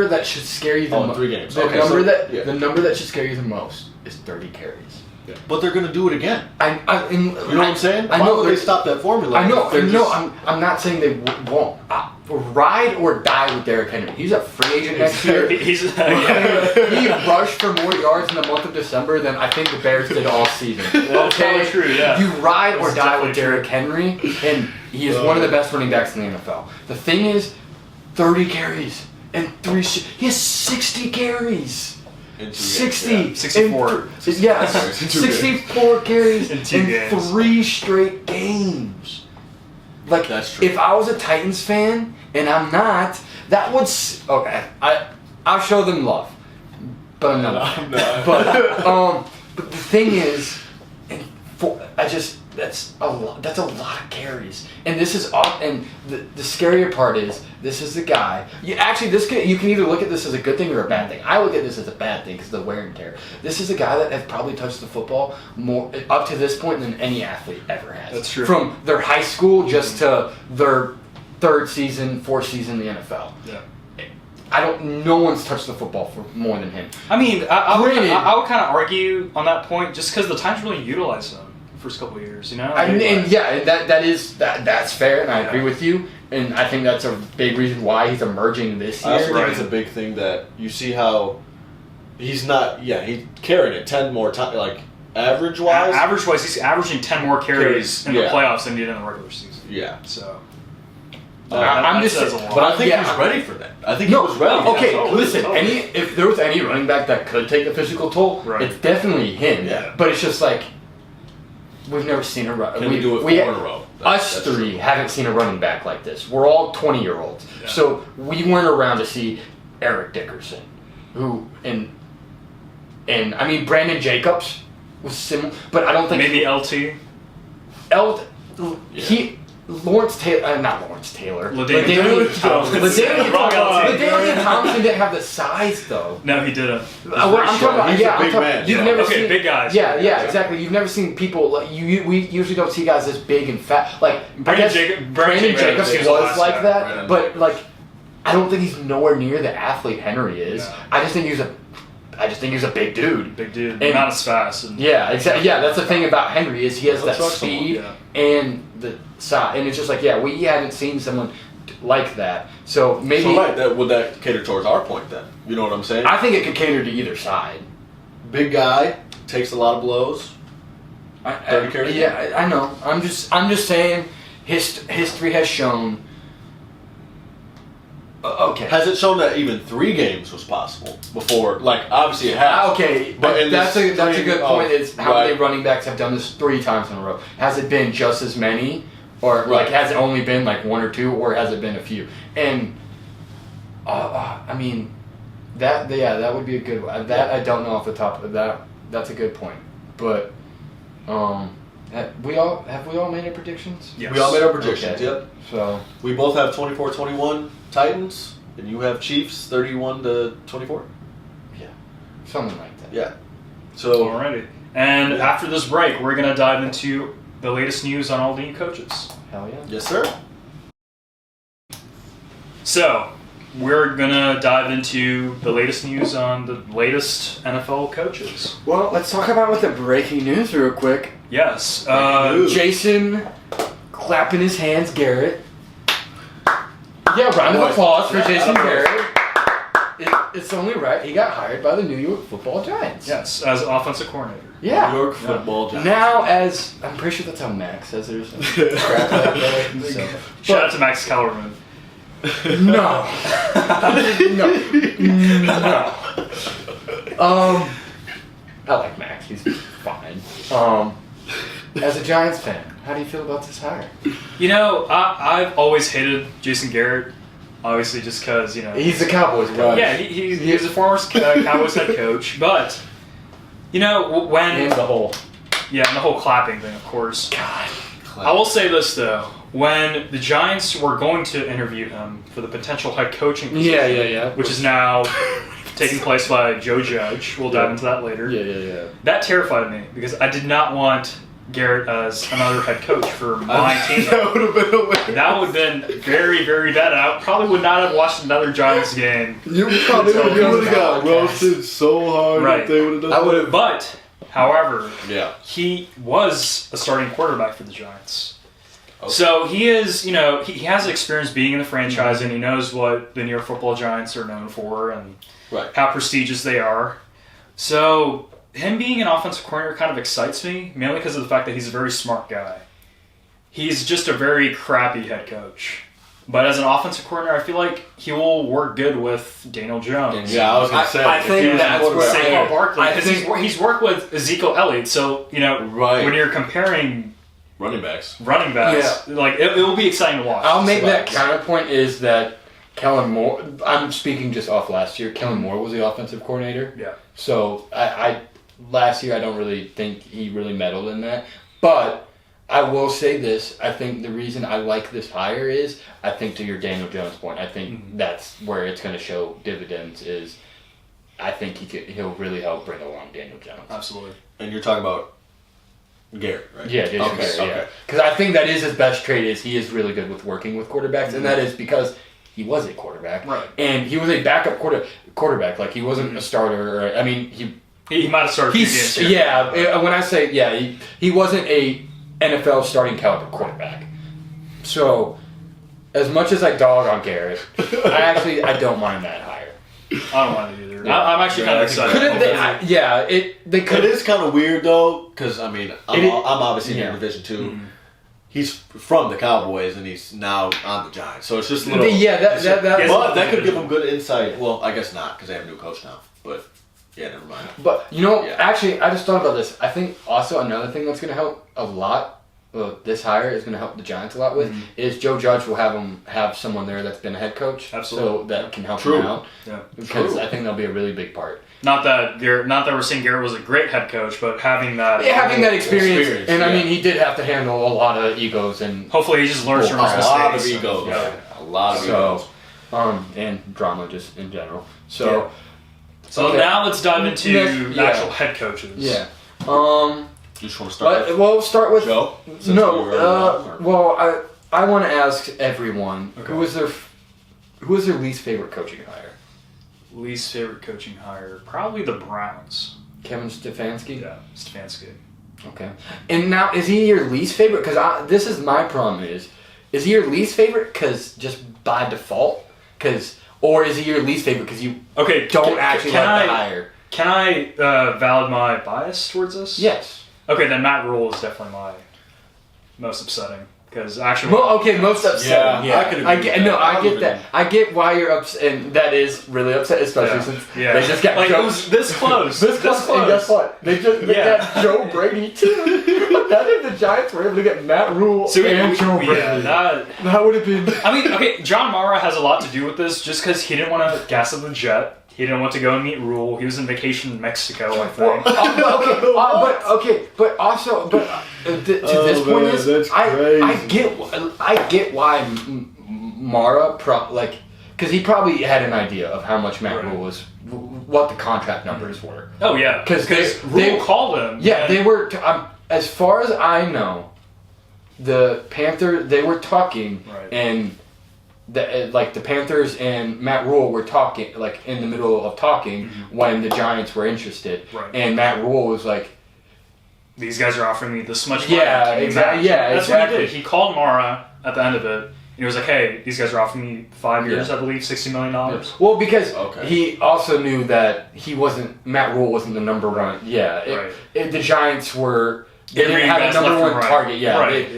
that should scare you the most. 3 games. The number that should scare you the most is 30 carries. But they're going to do it again. You You know what I'm saying? I know Why would they stop that formula? I know. They're just- I'm not saying they won't. Ride or die with Derrick Henry. He's a free agent next year. He's He rushed for more yards in the month of December than I think the Bears did all season. That's probably true, yeah. You ride or That's die with definitely Derrick Henry, and he is one of the best running backs in the NFL. The thing is, 30 carries and he has 60 carries. in 2 games, 60. yeah. 64. Yeah, 64 carries In 2 games. 3 straight games. Like, That's true. if I was a Titans fan, and I'm not, that would... Okay, I'll show them love. But I'm not. I'm not. But the thing is, that's a lot of carries. And this is and the scarier part is, this is the guy. You can either look at this as a good thing or a bad thing. I look at this as a bad thing because of the wear and tear. This is a guy that has probably touched the football more up to this point than any athlete ever has. That's true. From their high school just to their 3rd season, 4th season in the NFL. Yeah. No one's touched the football for more than him. I mean, I would Granted- kind of argue on that point just because the Titans really utilized him the first couple of years, you know? That's fair, and I agree with you. And I think that's a big reason why he's emerging this I also year. think it's a big thing that you see how he's not. Yeah, he's carrying it 10 more times. Like average wise, Average-wise, he's averaging 10 more carries in the Yeah. playoffs than he did in the regular season. yeah. So, I'm just says a saying- lot. But I think Yeah. he's ready for that. I think he was ready. Okay, Yeah, so- listen. If there was any running back that could take a physical toll, Right. it's definitely him. Yeah. But it's just like we've never seen a run. Can we do it 4 in a row? Us three true. haven't seen a running back like this. We're all 20-year-olds, Yeah. so we weren't around to see Eric Dickerson, who and I mean Brandon Jacobs was similar, but I don't think maybe LT. Lawrence Taylor, not Lawrence Taylor. LaDainian Thompson. LaDainian Thompson didn't have the size though. No, he didn't. I'm talking about, He's a big man. You've Yeah. never Okay, seen big guys. Yeah, exactly. You've never seen people like we usually don't see guys this big and fat. Like Brandon Brandon Jacobs Jacobs was was like that, that, right. but like I don't think he's nowhere near the athlete Henry is. No. I just think he's a big dude. Big dude. And- not as fast. And, Yeah, exactly. Yeah, that's the thing about Henry is he has He'll that truck someone, speed yeah. and the size, and it's just like we haven't seen someone like that. So maybe So right, would that cater towards our point then? You know what I'm saying? I think it could cater to either side. Big guy takes a lot of blows. 30 carries? Yeah, I know. I'm just saying, history has shown. Okay. Has it shown that even 3 games was possible before? Like obviously it has. Okay, But but in that's this a good three- point. Is how right. many running backs have done this 3 times in a row? Has it been just as many, or like Right. has it only been like 1 or 2, or has it been a few? And I mean, that would be a good one. That I don't know off the top of that. That's a good point. But have we all made our predictions? Yes. We all made our predictions. Okay. Yep. So We both have 24-21 Titans, and you have Chiefs 31-24. yeah, something like that. Yeah. So Alrighty. And after this break, we're going to dive into the latest news on all the new coaches. Hell yeah. yes, sir. So, we're going to dive into the latest news on the latest NFL coaches. Well, let's talk about what the breaking news real quick. Yes. Breaking news. Jason clapping his hands, Garrett. Yeah, round of Boy. applause for Yeah, Jason attaboy. Garrett. It's only right. He got hired by the New York Football Giants. Yes, as offensive coordinator. Yeah. New York Football Giants. Now, as I'm pretty sure that's how Max says there's some crap like that. So. Shout out to Max Kellerman. No. No. I like Max. He's fine. As a Giants fan, how do you feel about this hire? You know, I've always hated Jason Garrett, obviously just because, you know. He's the Cowboys guy. Right. Yeah, he's a former Cowboys head coach, but, you know, when. And the whole. Yeah, and the whole clapping thing, of course. God. I will say this, though. When the Giants were going to interview him for the potential head coaching position, Yeah. which is now taking place by Joe Judge, we'll dive into that later. Yeah. That terrified me because I did not want Garrett as another head coach for my team. That would have been hilarious. That would have been very, very bad. I probably would not have watched another Giants game. You probably would have got Podcast. roasted so hard Right. if they would have done I that. would have. But, However, Yeah. he was a starting quarterback for the Giants. Okay. So he is, he has experience being in the franchise, and he knows what the New York Football Giants are known for and how prestigious they are. So him being an offensive coordinator kind of excites me, mainly because of the fact that he's a very smart guy. He's just a very crappy head coach. But as an offensive coordinator, I feel like he will work good with Daniel Jones. Yeah, I was going to say. I think that's where Saquon Barkley, because he's worked with Ezekiel Elliott. So, when you're comparing running backs, like it will be exciting to watch. I'll make that counterpoint is that Kellen Moore. I'm speaking just off last year. Kellen Moore was the offensive coordinator. Yeah. So I last year I don't really think he really meddled in that, but I will say this. I think the reason I like this hire is I think to your Daniel Jones point. I think that's where it's going to show dividends. Is I think he'll really help bring along Daniel Jones. Absolutely. And you're talking about Garrett, right? Yeah, Jason Garrett. Yeah, because I think that is his best trait. Is he is really good with working with quarterbacks, and that is because he was a quarterback, right? And he was a backup quarterback. Like he wasn't a starter. Or, I mean, he might have started. When I say he wasn't a NFL starting caliber quarterback. So, as much as I dog on Garrett, I don't mind that hire. I don't mind it either. Yeah. I'm actually kind of excited. They could. It is kind of weird though, because I mean, I'm obviously in Division 2. Mm-hmm. He's from the Cowboys and he's now on the Giants, so it's just a little. But that could give him good insight. Well, I guess not because they have a new coach now. But yeah, never mind. But actually, I just thought about this. I think also another thing that's going to help a lot. This hire is going to help the Giants a lot with is Joe Judge will have someone there that's been a head coach, so that can help him out. Yeah, because I think that'll be a really big part. Not that we're saying Garrett was a great head coach, but having that experience. And I mean, he did have to handle a lot of egos, and hopefully he just learns from his mistakes. A lot of egos. A lot of egos. And drama just in general. So now let's dive into actual head coaches. Yeah. You just want to start? We'll start with Joe. I want to ask everyone who is their least favorite coaching hire. Least favorite coaching hire, probably the Browns. Kevin Stefanski. Yeah, Stefanski. Okay. And now, is he your least favorite? Because this is my problem. Is he your least favorite because just by default? Or is he your least favorite because you don't actually like the hire? Can I valid my bias towards this? Yes. Okay, then Matt Rule is definitely my most upsetting. Because actually... most upsetting. Yeah. I could agree with that. I get that. I get why you're upset, and that is really upset, especially since they just got it was this close. And guess what? They got Joe Brady, too. Imagine if the Giants were able to get Matt Rule and Joe Brady. That would have been... I mean, John Mara has a lot to do with this, just because he didn't want to gas up the jet. He didn't want to go and meet Rule. He was on vacation in Mexico, I think. But also, to this point is, I get why Mara because he probably had an idea of how much Matt Rule was, what the contract numbers were. Oh yeah, because Rule called him. Yeah, they were. As far as I know, the Panthers they were talking and. The Panthers and Matt Rule were talking, in the middle of talking when the Giants were interested. Right. And Matt Rule was like, these guys are offering me this much money. Yeah, exactly. That's what he did. He called Mara at the end of it. And he was like, hey, these guys are offering me 5 years, I believe, $60 million. Yeah. Well, because he also knew that Matt Rule wasn't the number one. Yeah. The Giants were... They didn't have a number one target.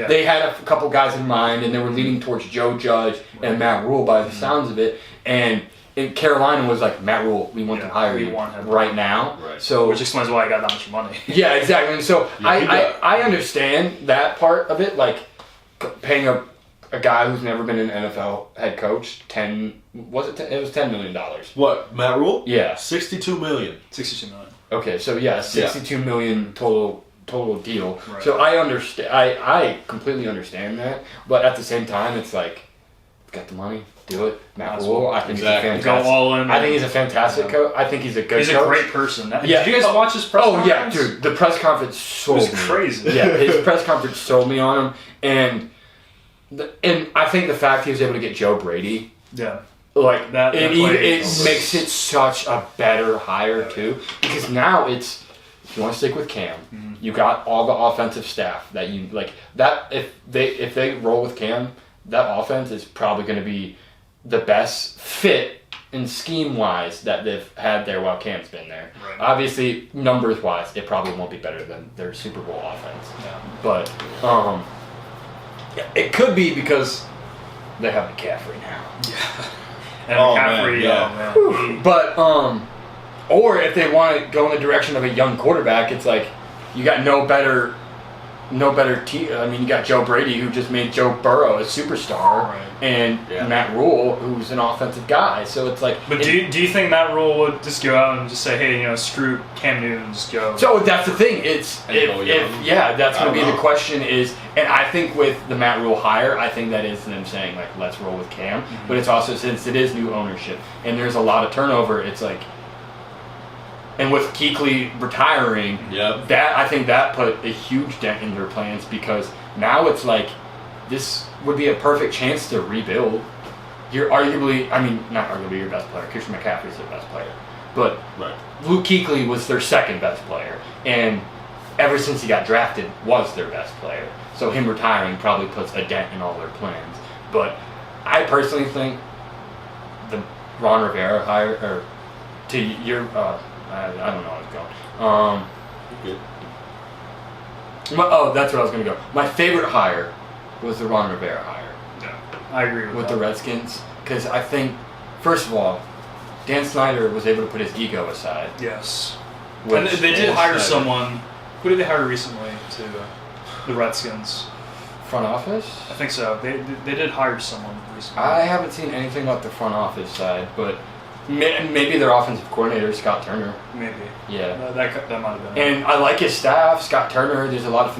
They had a couple guys in mind, and they were leaning towards Joe Judge and Matt Rule by the sounds of it. And Carolina was like, Matt Rule, we want to hire you right now. Right. So, which explains why I got that much money. Yeah, exactly. And so I understand that part of it, paying a guy who's never been an NFL head coach it was $10 million. What, Matt Rule? Yeah. $62 million. $62 million. Okay, so $62 million total deal. Right. So I understand. I completely understand that, but at the same time, it's like, got the money, do it. Matt Rule, I think he's a fantastic. Go all in. I think he's a fantastic coach. I think he's a good coach. He's a great person. Did you guys watch his press conference? Oh yeah, dude, the press conference sold me. It was crazy. Yeah, his press conference sold me on him, and I think the fact he was able to get Joe Brady. Yeah. It makes it such a better hire too, because now it's. if you want to stick with Cam, you got all the offensive staff that you like. That if they roll with Cam, that offense is probably going to be the best fit in scheme-wise that they've had there while Cam's been there. Right. Obviously, numbers-wise, it probably won't be better than their Super Bowl offense. Yeah. But it could be because they have McCaffrey now. And McCaffrey, man. But or if they want to go in the direction of a young quarterback, it's like you got no better team. I mean, you got Joe Brady, who just made Joe Burrow a superstar, and Matt Rule, who's an offensive guy. So it's like. But do you think Matt Rule would just go out and just say, hey, screw Cam Newton, and just go? So that's the thing. It's that's going to be the question is, and I think with the Matt Rule hire, I think that is them saying like, let's roll with Cam. But it's also since it is new ownership and there's a lot of turnover, it's like. And with Kuechly retiring, that I think that put a huge dent in their plans because now it's like this would be a perfect chance to rebuild. You're arguably, not arguably your best player. Christian McCaffrey's their best player, but Luke Kuechly was their second best player, and ever since he got drafted, was their best player. So him retiring probably puts a dent in all their plans. But I personally think the Ron Rivera hire, or to your. I don't know where it's going. That's where I was going to go. My favorite hire was the Ron Rivera hire. Yeah, I agree with the Redskins. Because I think, first of all, Dan Snyder was able to put his ego aside. Yes. And they did hire someone. Who did they hire recently to the Redskins? Front office? I think so. They did hire someone recently. I haven't seen anything about the front office side, but... Maybe their offensive coordinator, Scott Turner. Maybe. Yeah. That might have been. And I like his staff, Scott Turner. There's a lot of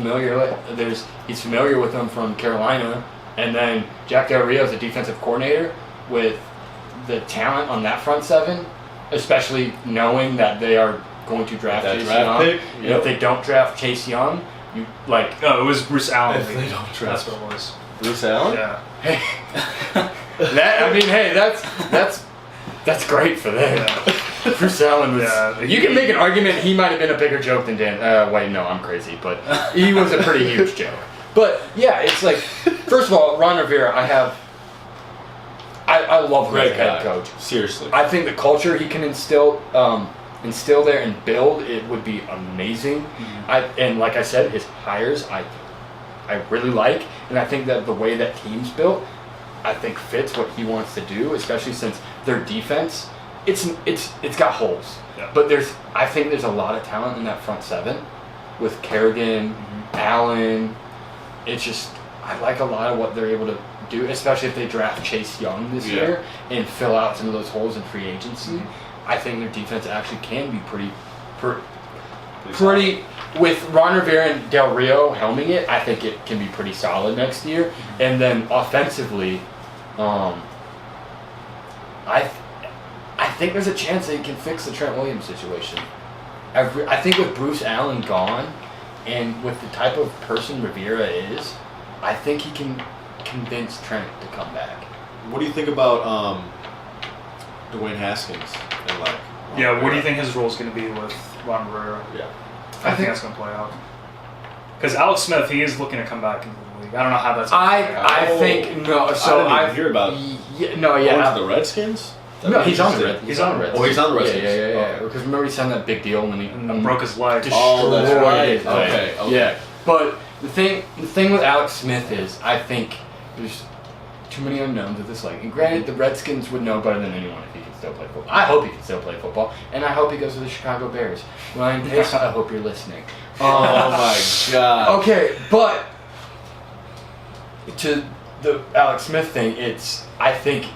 he's familiar with them from Carolina. And then Jack Del Rio is a defensive coordinator with the talent on that front seven, especially knowing that they are going to draft Chase Young. Pick. And if they don't draft Chase Young, you like... Oh, it was Bruce Allen. If they don't draft. That's what it was. Bruce Allen? Yeah. Hey. That's great for them. Yeah. Bruce Allen was... Yeah, you can make an argument he might have been a bigger joke than Dan... wait, no, I'm crazy. But he was a pretty huge joke. But, yeah, it's like... First of all, Ron Rivera, I love him as a head coach. Seriously. I think the culture he can instill there and build, it would be amazing. Mm-hmm. And like I said, his hires, I really like. And I think that the way that team's built... I think fits what he wants to do, especially since their defense, it's got holes. Yeah. But I think there's a lot of talent in that front seven with Kerrigan, Allen. It's just I like a lot of what they're able to do, especially if they draft Chase Young this year and fill out some of those holes in free agency. I think their defense actually can be pretty with Ron Rivera and Del Rio helming it. I think it can be pretty solid next year. And then offensively, I think there's a chance that he can fix the Trent Williams situation. I think with Bruce Allen gone and with the type of person Rivera is, I think he can convince Trent to come back. What do you think about Dwayne Haskins and what do you think his role is going to be with Ron Rivera? Yeah. I think that's going to play out. Because Alex Smith, he is looking to come back into the league. I don't know how that's. I think no. So I didn't hear about. The Redskins. No, he's on the Redskins. He's on the Redskins. Oh, he's on the Redskins. Yeah. Because remember he signed that big deal when he broke his leg. Oh, that's right. Okay. Yeah, but the thing with Alex Smith is I think there's too many unknowns with this league. And granted, the Redskins would know better than anyone if he can still play football. I hope he can still play football, and I hope he goes to the Chicago Bears. Ryan Pace, I hope you're listening. Oh my God. Okay, but to the Alex Smith thing, I think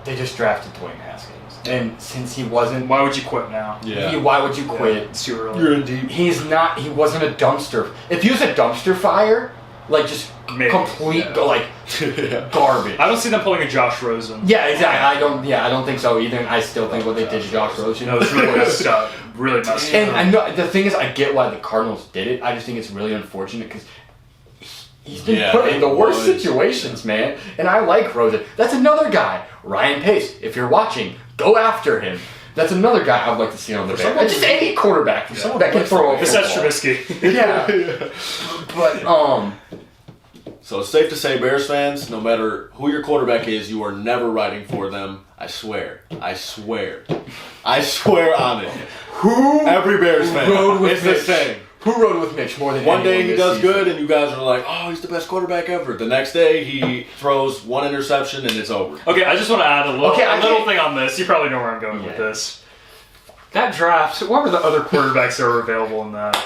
they just drafted Dwayne Haskins. And since he wasn't... Why would you quit now? Yeah. Why would you quit? Yeah, it's too early. You're in deep. He wasn't a dumpster. If he was a dumpster fire, like just complete garbage. I don't see them pulling a Josh Rosen. Yeah, exactly. I don't think so either. And I still think what they did to Josh Rosen. It was really messed up. Really messed up. And I know the thing is, I get why the Cardinals did it. I just think it's really unfortunate because he's been put in the worst situations, man. And I like Rosen. That's another guy, Ryan Pace. If you're watching, go after him. That's another guy I'd like to see on the Bears. Just any quarterback that can throw a Besides football. Trubisky. Yeah. But, So it's safe to say, Bears fans, no matter who your quarterback is, you are never rooting for them. I swear. I swear on it. Every Bears fan. Rode with it's the Mitch? same. Who rode with Mitch more than One anyone day he this does season? good, and you guys are like, "Oh, he's the best quarterback ever." The next day he throws one interception, and it's over. Okay, I just want to add a little, Okay, I little can't- thing on this. You probably know where I'm going with this. That draft, what were the other quarterbacks that were available in that?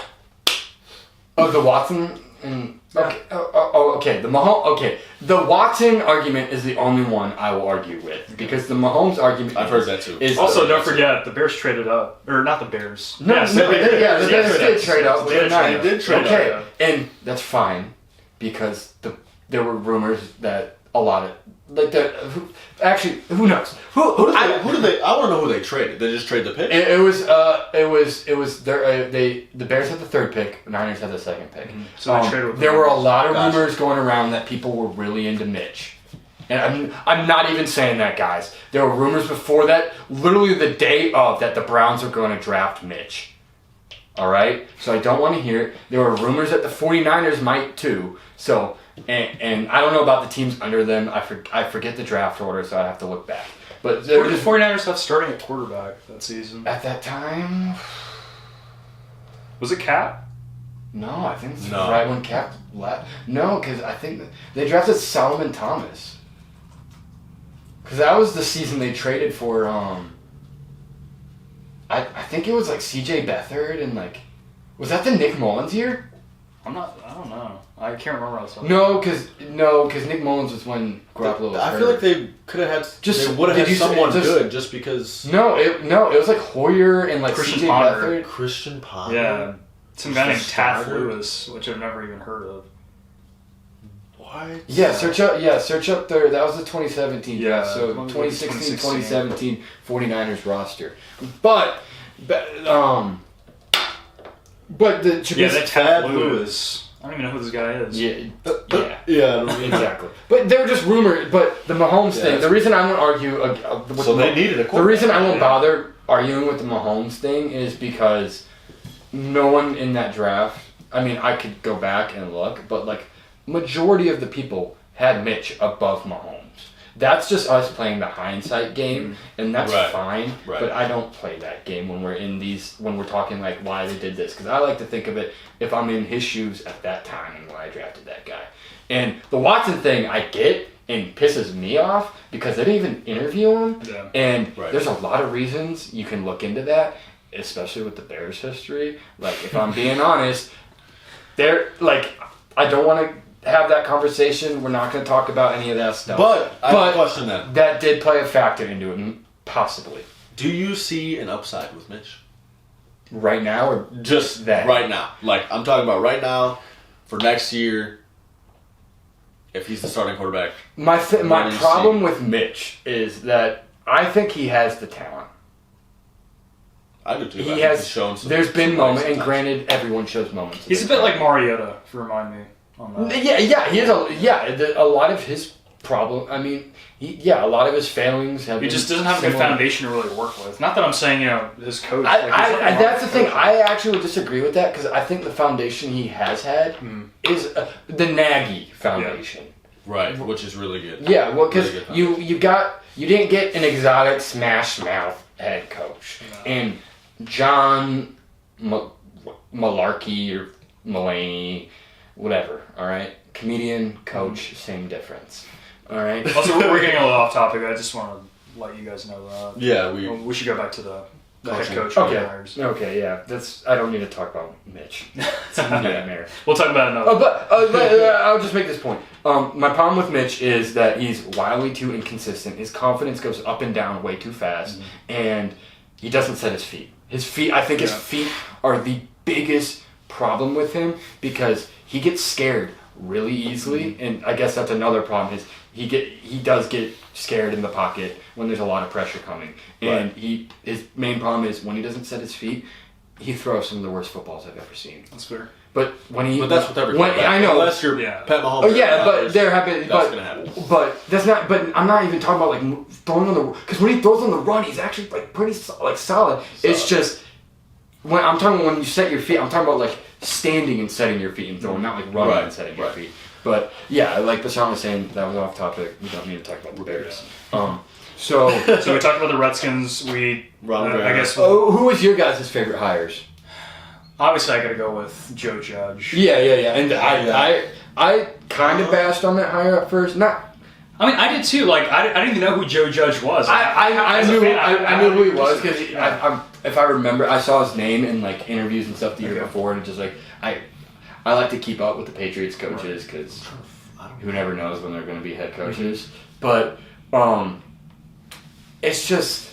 Oh, the Watson and okay. Okay. The Watson argument is the only one I will argue with because the Mahomes argument. I've heard that too. Is Also, don't forget, the Bears traded up. Or not the Bears. the Bears did trade up. They with the Niners. did trade up. Okay, and that's fine because there were rumors that a lot of who knows I want to know who they traded. They just trade the pick. It was the Bears had the third pick, Niners had the second pick. So they traded with the there were a Niners. lot of Gotcha. rumors going around that people were really into Mitch. And I'm not even saying that, guys. There were rumors before that, literally the day of, that the Browns were going to draft Mitch. All right? So I don't want to hear it. There were rumors that the 49ers might too. So, and I don't know about the teams under them. I forget the draft order, so I have to look back. But there Where were did just, the 49ers have starting at quarterback that season? at that time, Was it Cap? no, I think it's No. right when Cap left. No, because I think they drafted Solomon Thomas. Because that was the season they traded for, I think it was like C.J. Beathard and was that the Nick Mullins year? I don't know. I can't remember what I was No, because Nick Mullins was when Garoppolo was I hurt. feel like they could have had. They would have did had you say- someone just- good just because. No, it was like Hoyer and Christian C.J. Ponder. Beathard. Christian Ponder. Yeah. Some guy named Just Taft starter? Lewis, which I've never even heard of. What? Yeah, search up their, that was the 2017 Yeah, draft, so it was 2016, 2016. 2017 49ers roster. But the That Taft Taft Lewis. I don't even know who this guy is. yeah. Yeah. Exactly. But they were just rumors. But the Mahomes Yeah, thing, the reason I won't argue with So they needed a the reason I won't quarterback. bother arguing with the Mahomes thing is because no one in that draft, I mean, I could go back and look, but majority of the people had Mitch above Mahomes. That's just us playing the hindsight game, and that's Right. fine. Right. But I don't play that game when we're talking why they did this, because I like to think of it if I'm in his shoes at that time and when I drafted that guy. And the Watson thing I get and pisses me off because they didn't even interview him. Yeah. And Right. there's a lot of reasons you can look into that, especially with the Bears history. If I'm being honest, I don't want to have that conversation. We're not going to talk about any of that stuff. But I have a question then. That did play a factor into it, possibly. Do you see an upside with Mitch? Right now, or Just That. right now. I'm talking about right now for next year. If he's the starting quarterback. my What do you problem see? with Mitch is that I think he has the talent. I do too. I He think has. he's shown some. There's been some moments, and nice granted, everyone shows moments. He's a bit like Mariota, if you remind me. On that. Yeah. He has a lot of his problem. I mean, a lot of his failings have. He been just doesn't have a good similar. foundation to really work with. Not that I'm saying, his coach. I, there's nothing wrong that's the with thing. coaching. I actually disagree with that because I think the foundation he has had is the Nagy foundation. Right, which is really good. Yeah, well, because Really good you didn't get an exotic smash mouth head coach and John Malarkey or Mulaney, whatever. All right, comedian, coach, same difference. All right. Also, we're getting a little off topic. I just want to let you guys know that. Yeah, We should go back to the head Coaching. coach. of the Okay. Niners. Okay. Yeah. I don't need to talk about Mitch. It's a nightmare. We'll talk about it another. But I'll just make this point. My problem with Mitch is that he's wildly too inconsistent. His confidence goes up and down way too fast, and he doesn't set his feet. I think his feet are the biggest problem with him because he gets scared really easily, and I guess that's another problem. Is he does get scared in the pocket when there's a lot of pressure coming, and his main problem is when he doesn't set his feet, he throws some of the worst footballs I've ever seen. That's fair. But when he, But that's with every quarterback. I know. Unless you're Yeah. Pat Mahomes. Oh yeah, but there have been. That's gonna happen. But that's not. But I'm not even talking about like throwing on the. Because when he throws on the run, he's actually like pretty solid. It's just when I'm talking when you set your feet. I'm talking about like standing and setting your feet and throwing, not like running and setting your feet. But yeah, like Basant was saying, that was off topic. We don't need to talk about the Bears. So we talked about the Redskins. I guess. Who was your guys' favorite hires? Obviously, I got to go with Joe Judge. Yeah. And I kind of bashed on that hire at first. I mean, I did too. Like, I didn't even know who Joe Judge was. I knew who he was because if I remember, I saw his name in like interviews and stuff the year before, and just like I like to keep up with the Patriots coaches because who never knows when they're going to be head coaches. But it's just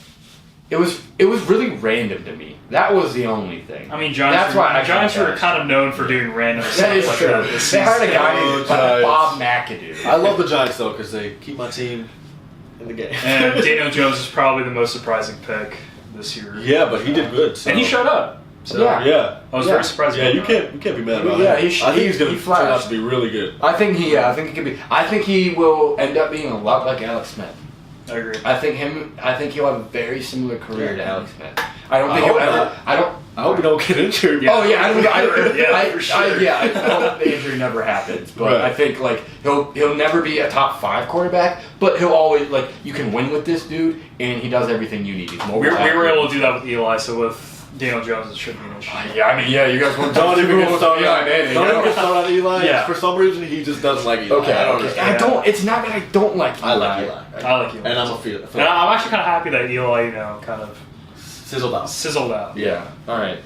it was really random to me. That was the only thing. I mean, Giants were kind of known for doing random stuff. That is like true. that. They hired a guy named Bob McAdoo. I love the Giants though because they keep my team in the game. And Daniel Jones is probably the most surprising pick this year. Yeah, but he did good. So. And he showed up. So yeah. I was very surprised. Yeah, you can't be mad about Yeah, it. I think he's going to turn out to be really good. I think he could be. I think he will end up being a lot like Alex Smith. I agree. I think he'll have a very similar career to Alex Smith. I don't think he'll ever. I hope he don't get injured. Yeah. Oh yeah, for sure. I hope the injury never happens. But I think like he'll never be a top 5 quarterback. But he'll always like you can win with this dude, and he does everything you need. He's mobile. We were able to do that with Eli. So with Daniel Jones, it shouldn't be an issue. You guys want to don't even get started on Eli. Don't even get started on Eli. Yeah. For some reason, he just doesn't like Eli. Okay. I don't understand. I don't. It's not that I don't like Eli. I like Eli. I like Eli. And I'm a feel. And I'm actually kind of happy that Eli, kind of sizzled out. Yeah. All right.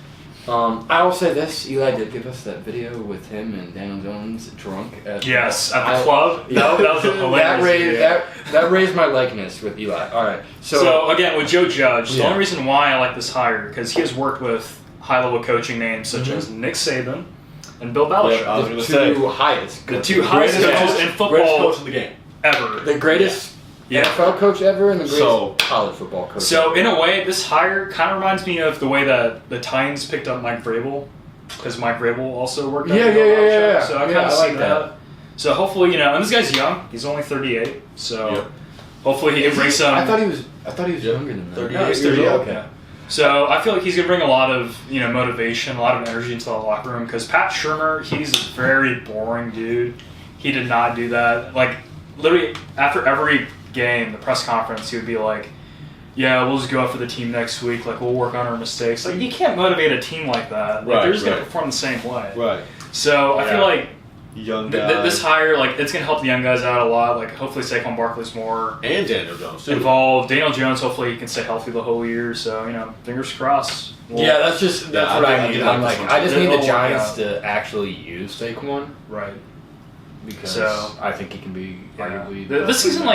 I will say this: Eli did give us that video with him and Daniel Jones drunk at the club. Yeah, that was a hilarious that raised my likeness with Eli. All right. So again, with Joe Judge, the only reason why I like this hire because he has worked with high-level coaching names such as Nick Saban and Bill Belichick. I was going to say the two highest coaches in football greatest coach in the game ever. The greatest NFL coach ever and the greatest college football coach. So in a way, this hire kind of reminds me of the way that the Titans picked up Mike Vrabel because Mike Vrabel also worked. Yeah. So I kind of see that. So hopefully, and this guy's young. He's only 38. So hopefully he can bring some. I thought he was younger than that. 38. No, he's 38. Okay. So I feel like he's gonna bring a lot of motivation, a lot of energy into the locker room. Because Pat Shurmur, he's a very boring dude. He did not do that. Like literally after every game, the press conference, he would be like, "Yeah, we'll just go out for the team next week. Like we'll work on our mistakes." Like you can't motivate a team like that. Like they're just gonna perform the same way. Right. So I feel like young guys. This hire, it's gonna help the young guys out a lot. Like hopefully Saquon Barkley's more and Daniel Jones too. Involved. Daniel Jones, hopefully he can stay healthy the whole year. So fingers crossed. That's what I need. I just need the Giants to actually use Saquon. Right. Because I think he can be arguably this season.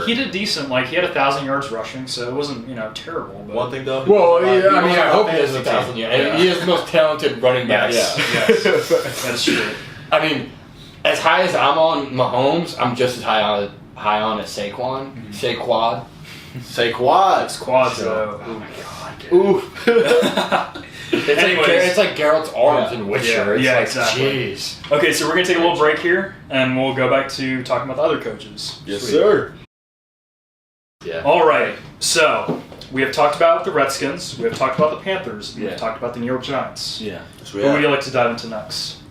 He did decent. Like he had 1,000 yards rushing, so it wasn't terrible. But. One thing though. Well, I hope he has 1,000 yards. Yeah. He is the most talented running back. Yes. That's true. I mean, as high as I'm on Mahomes, I'm just as high on as Saquon. Saquad. It's quads though. Oh my god. Ooh. It's like Geralt's arms in Witcher. Exactly. Jeez. Okay, so we're going to take a little break here, and we'll go back to talking about the other coaches. Yes, sir. Yeah. All right, so we have talked about the Redskins, we have talked about the Panthers, we have talked about the New York Giants. Yeah. Who would you like to dive into next?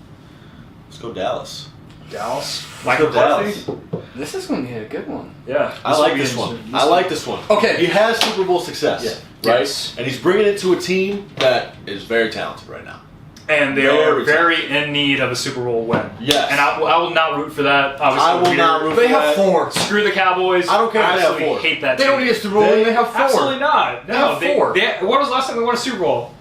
Let's go Dallas. Dallas? Michael Dallas. This is going to be a good one. Yeah. I like this one. Okay. He has Super Bowl success. Yeah. Right? Yes. And he's bringing it to a team that is very talented right now. And they are very in need of a Super Bowl win. Yes. And I will not root for that. Obviously, I will not root for that. They have 4. Screw the Cowboys. I don't care if they have 4. I hate that team. They don't need a Super Bowl win. They have 4. Absolutely not. No, they have 4. What was the last time they won a Super Bowl?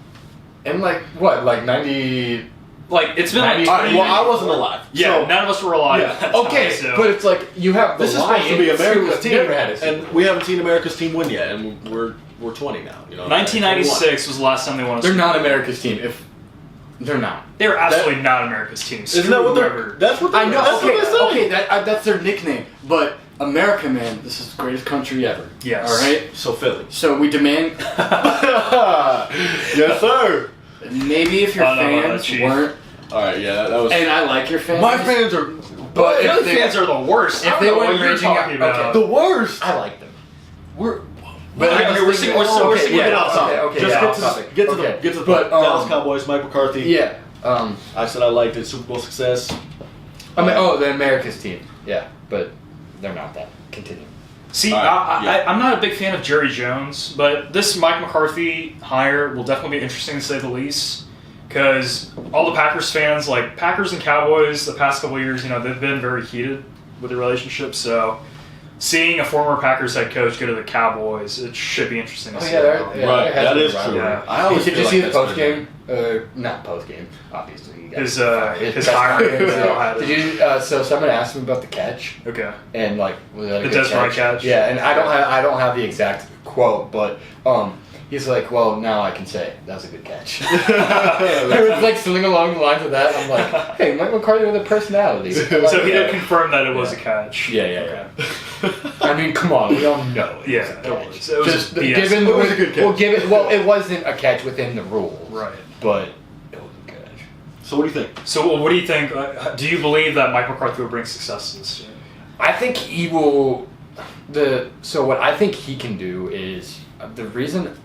In like 90... It's been like... Well, I wasn't alive. Yeah, none of us were alive. Yeah. Okay, but it's like you have the This is supposed to be America's team, and we haven't seen America's team win yet, and we're 20 now. 1996 was the last time they won a Super Bowl. They're not America's team. If they're not, they're absolutely not America's team. Isn't that what they're? That's what I know. That's what they say. Okay, that's their nickname. But America, man, this is the greatest country ever. Yes. All right. So Philly. So we demand. Yes, sir. Maybe if your fans weren't All right, yeah, that was. And I like your fans. My fans are. But Philly if they, fans are the worst. if I they don't know went what you're reaching out- talking about. okay. The worst. I like them. We're. But Okay, I just we're think- sticking- we're okay, sticking yeah, it outside. Okay, Just yeah, get off to topic. get to Okay. the get to the But, Dallas Cowboys. Mike McCarthy. Yeah. I said I liked it. Super Bowl success. I mean, the America's team. Yeah, but they're not that. Continue. See, All right, I'm not a big fan of Jerry Jones, but this Mike McCarthy hire will definitely be interesting to say the least. Because all the Packers fans, like Packers and Cowboys, the past couple of years, they've been very heated with their relationship. So, seeing a former Packers head coach go to the Cowboys, it should be interesting to see. Right, that is true. Yeah. I always Did feel you like see the that's post been- game? Not post game, obviously. He got His press hiring. conference. Did you? So someone asked him about the catch, Okay. and like was that a The good Desmond catch? Yeah, and I don't have the exact quote, but he's like, well, now I can say that was a good catch. It was like something along the lines of that. I'm like, hey, Mike McCarthy with a personality. So he did confirm that it was a catch. Yeah. I mean, come on, we all know it Yeah, was a it catch. was. It was Just BS. given It was a good catch. Well, it wasn't a catch within the rules, Right. but it was a catch. So what do you think? So what do you think? Do you believe that Mike McCarthy will bring success to this team? I think he will. So what I think he can do is the reason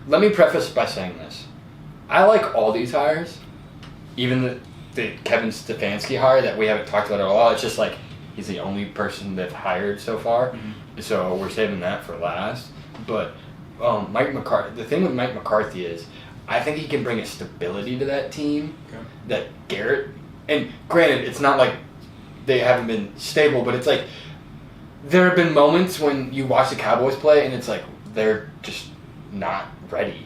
let me preface by saying this. I like all these hires, even the Kevin Stefanski hire that we haven't talked about at all. It's just like he's the only person they've hired so far, so we're saving that for last. But Mike McCarthy. The thing with Mike McCarthy is, I think he can bring a stability to that team that Garrett. And granted, it's not like they haven't been stable, but it's like there have been moments when you watch the Cowboys play and it's like they're just not ready.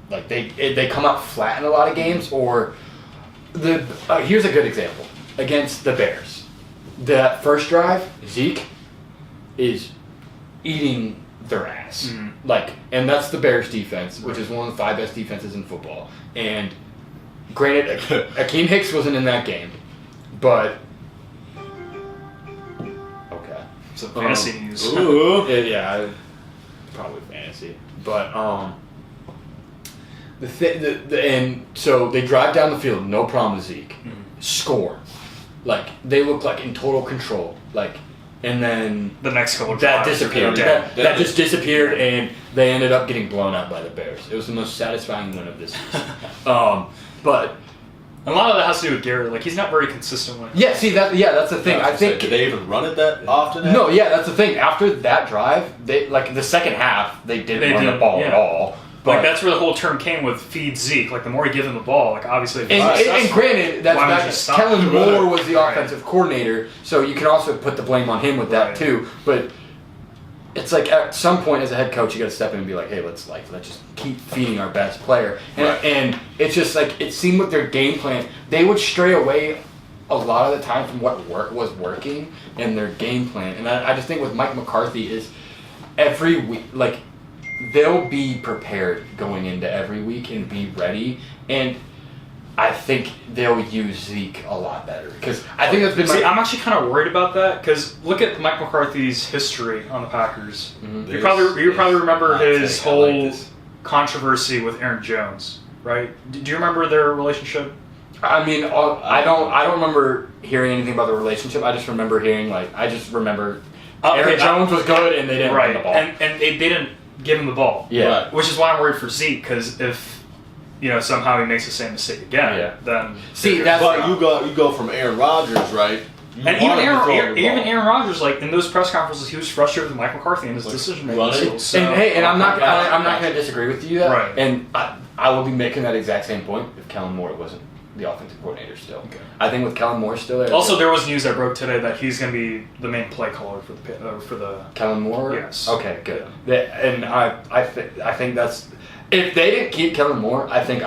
Like they come out flat in a lot of games. Or here's a good example against the Bears. That first drive, Zeke is eating their ass. And that's the Bears defense, which is one of the 5 best defenses in football. And granted, Akeem Hicks wasn't in that game, but okay. So fantasy news. Ooh. Yeah, probably fantasy. But and so they drive down the field, no problem with Zeke. Score. Like they look like in total control. Like, and then The next couple that drives are disappeared. going down. That just disappeared, and they ended up getting blown out by the Bears. It was the most satisfying win of this season. But A lot of that has to do with Garrett. Like he's not very consistent with. yeah, see that's the thing. I think Did they even run it that often? no, yeah, that's the thing. After that drive, they like the second half they didn't run the ball at all. But Like that's where the whole term came with feed Zeke. Like the more you give him the ball, like obviously. and granted, Why would you that's stop? Kellen Moore was the Right. offensive coordinator, so you can also put the blame on him with that Right. too. But it's like at some point as a head coach, you got to step in and be like, hey, let's just keep feeding our best player. And, Right. and it's just like it seemed with their game plan, they would stray away a lot of the time from what was working in their game plan. And I just think with Mike McCarthy is every week, like they'll be prepared going into every week and be ready. And I think they'll use Zeke a lot better because I think that's been See, I'm actually kind of worried about that because look at Mike McCarthy's history on the Packers. You probably remember his whole controversy with Aaron Jones, right? Do you remember their relationship? I mean, I don't remember hearing anything about the relationship. I just remember hearing Aaron Jones was good and they didn't run the ball. And they didn't give him the ball. Yeah. Right. Which is why I'm worried for Zeke because if somehow he makes the same mistake again, then See, that's But you go from Aaron Rodgers, right? You and even want him to throw him the ball. Aaron Rodgers, like in those press conferences, he was frustrated with Mike McCarthy and his decision making running? skills. So, and I'm not going to disagree with you. Right. And I will be making that exact same point if Kellen Moore wasn't the offensive coordinator still. Okay. I think with Kellen Moore still there. Also, there was news that broke today that he's going to be the main play caller for the. Kellen Moore. Yes. Okay, good. And I think that's if they didn't keep Kellen Moore, I think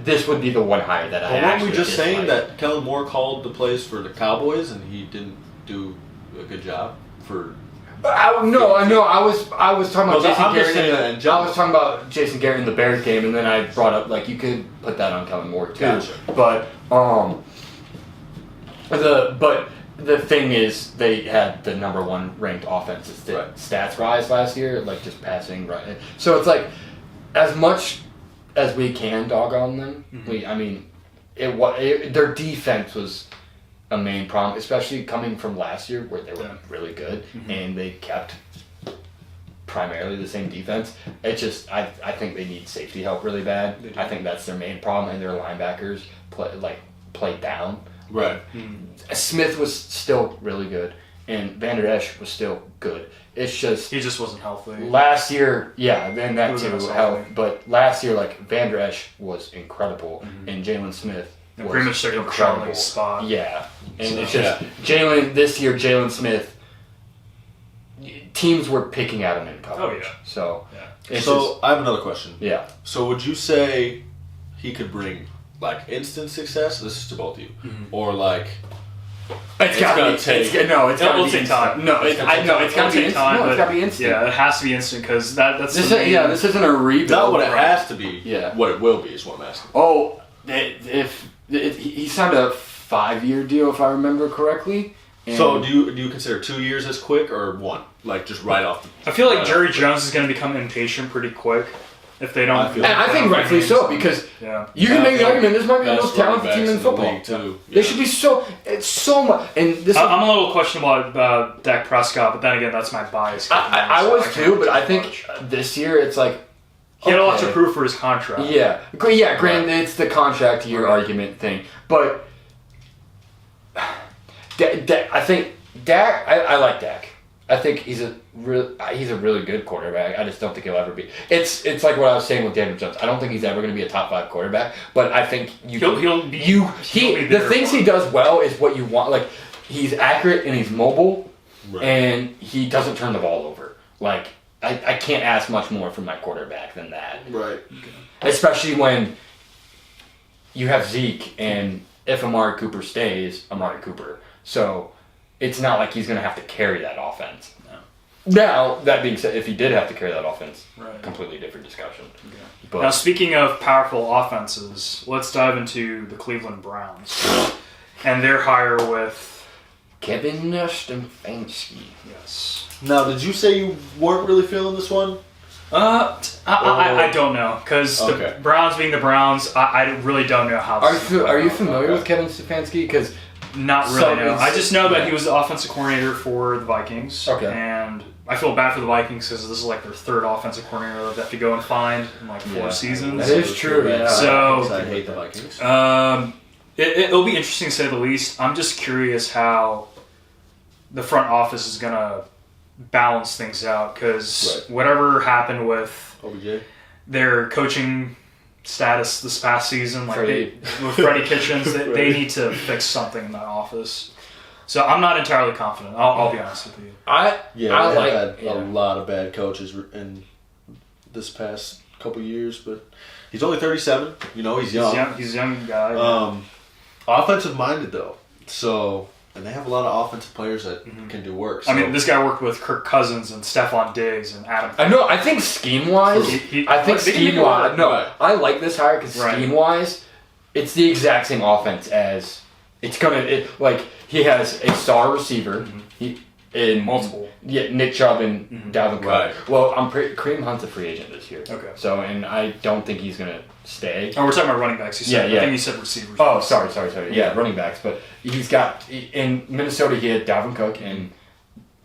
this would be the one hire that I. But weren't actually we just saying dislike. that Kellen Moore called the plays for the Cowboys and he didn't do a good job for? I was talking about No, Jason I'm just Garrett. saying that in general. I was talking about Jason Garrett in the Bears game, and then I brought up like you could put that on Kellen Moore too. Gotcha. But the thing is, they had the #1 ranked offense stats rise last year, like just passing right. So it's like as much as we can dog on them. I mean, their defense was a main problem, especially coming from last year where they were really good and they kept primarily the same defense. It's just I think they need safety help really bad. I think that's their main problem, and their linebackers play down. Right. Smith was still really good, and Van Der Esch was still good. It's just he just wasn't healthy. Last year, then that too helped. But last year, Van Der Esch was incredible, and Jalen Smith was pretty much took a Charlie's spot. Yeah, and it's just Jalen Smith. Teams were picking at him in coverage. So I have another question. Yeah. So would you say he could bring instant success? This is to both of you, or it's gotta take time. It's gotta be instant. Yeah, it has to be instant because that's this isn't a rebuild. Not what it has to be. Yeah. What it will be is what I'm asking. Oh, if he signed a 5-year deal, if I remember correctly. So do you consider 2 years as quick or 1? Just right off the... I feel like Jerry Jones is going to become impatient pretty quick if they don't... I think rightfully so, because you can make the argument this might be the most talented team in football. Too. They should be it's so much... And I'm a little questionable about Dak Prescott, but then again, that's my bias. I was too, but I think this year it's he had a lot to prove for his contract. Yeah. Granted, it's the contract year argument thing, but... I think Dak. I like Dak. I think he's a really good quarterback. I just don't think he'll ever be. It's like what I was saying with Daniel Jones. I don't think he's ever going to be a top 5 quarterback. But I think the things he does well is what you want. He's accurate and he's mobile, and he doesn't turn the ball over. I can't ask much more from my quarterback than that. Right. Especially when you have Zeke, and if Amari Cooper stays, Amari Cooper. So it's not like he's going to have to carry that offense. No. Now, that being said, if he did have to carry that offense, completely different discussion. Okay. But, now, speaking of powerful offenses, let's dive into the Cleveland Browns and their hire with Kevin Stefanski. Yes. Now, did you say you weren't really feeling this one? I don't know, because the Browns being the Browns, I really don't know how. Are you familiar with Kevin Stefanski? Because not really. No. I just know that he was the offensive coordinator for the Vikings. Okay. And I feel bad for the Vikings because this is their third offensive coordinator that they have to go and find in 4 seasons. That is true. Yeah. So I hate the Vikings. It'll be interesting to say the least. I'm just curious how the front office is gonna balance things out because whatever happened with OBJ, their coaching status this past season, with Freddie Kitchens, they need to fix something in that office. So I'm not entirely confident. I'll be honest with you. I had a lot of bad coaches in this past couple years, but he's only 37. He's young. He's a young guy. Offensive minded though, and they have a lot of offensive players that can do work. So. I mean, this guy worked with Kirk Cousins and Stephon Diggs and Adam. I know. I think scheme-wise, I like this hire because scheme-wise, it's the exact same offense as it's gonna. He has a star receiver. In multiple. Yeah, Nick Chubb and Dalvin Cook. Right. Well, Kareem Hunt's a free agent this year. Okay. So, and I don't think he's going to stay. Oh, we're talking about running backs. I think you said receivers. Oh, sorry. Yeah, running backs. But he's got, in Minnesota, he had Dalvin Cook, and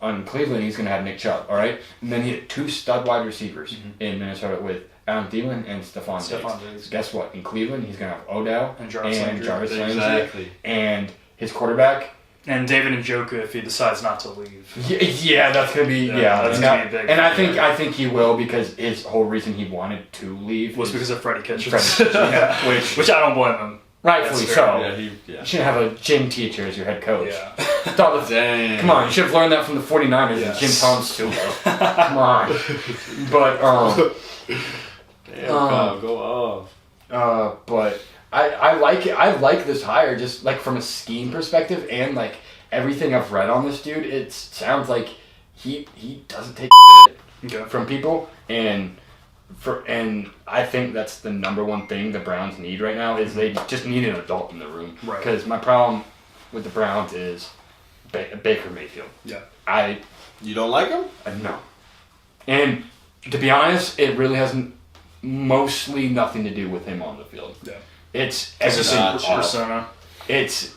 on Cleveland, he's going to have Nick Chubb, all right? And then he had 2 stud wide receivers in Minnesota with Adam Thielen and Stephon Diggs. Guess what? In Cleveland, he's going to have Odell and Jarvis Landry. Exactly. And his quarterback... And David Njoku if he decides not to leave. Yeah, that's gonna be that's gonna be a big. And I think he will because his whole reason he wanted to leave was because of Freddie Kitchens. Which I don't blame him. Rightfully so. Yeah, you shouldn't have a gym teacher as your head coach. Yeah. Come on, you should have learned that from the 49ers and Jim Tom's too. Come on. But go off. But I like it. I like this hire just from a scheme perspective and everything I've read on this dude. It sounds like he doesn't take shit from people, and I think that's the number one thing the Browns need right now is they just need an adult in the room. Right. Because my problem with the Browns is Baker Mayfield. Yeah. You don't like him? No. And to be honest, it really hasn't mostly nothing to do with him on the field. Yeah. It's just a awesome. persona. Let's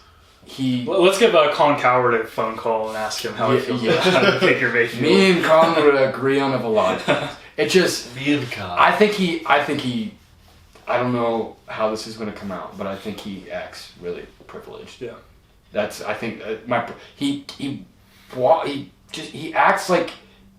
give Colin Coward a phone call and ask him how he feels about Baker Mayfield. Me and Colin would agree on a lot of things. It just Me and Colin. I think he I don't know how this is going to come out, but I think he acts really privileged. Yeah. That's I think he acts like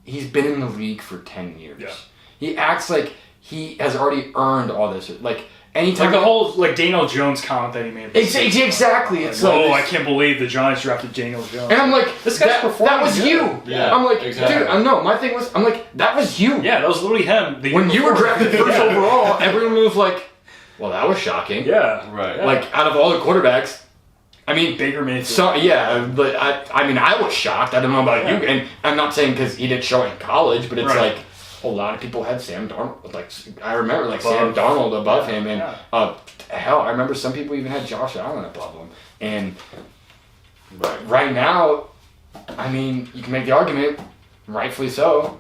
he's been in the league for 10 years. Yeah. He acts like he has already earned all this. Like anytime Like the whole Daniel Jones comment that he made. Exactly. It's like I can't believe the Giants drafted Daniel Jones. and I'm like, This guy's performing that was good. you. Yeah, I'm like, exactly. dude, I know. My thing was, I'm like, that was you. Yeah, that was literally him. When you were drafted first overall, everyone was like, well, that was shocking. Yeah. Right. Yeah. Like, out of all the quarterbacks, I mean, Baker Mayfield. so yeah, but I mean, I was shocked. I don't know about you, and I'm not saying because he didn't show it in college, but it's Right. like a lot of people had Sam Darnold. Like, I remember Sam Darnold above him, and hell, I remember some people even had Josh Allen above him. And right now, I mean, you can make the argument, rightfully so.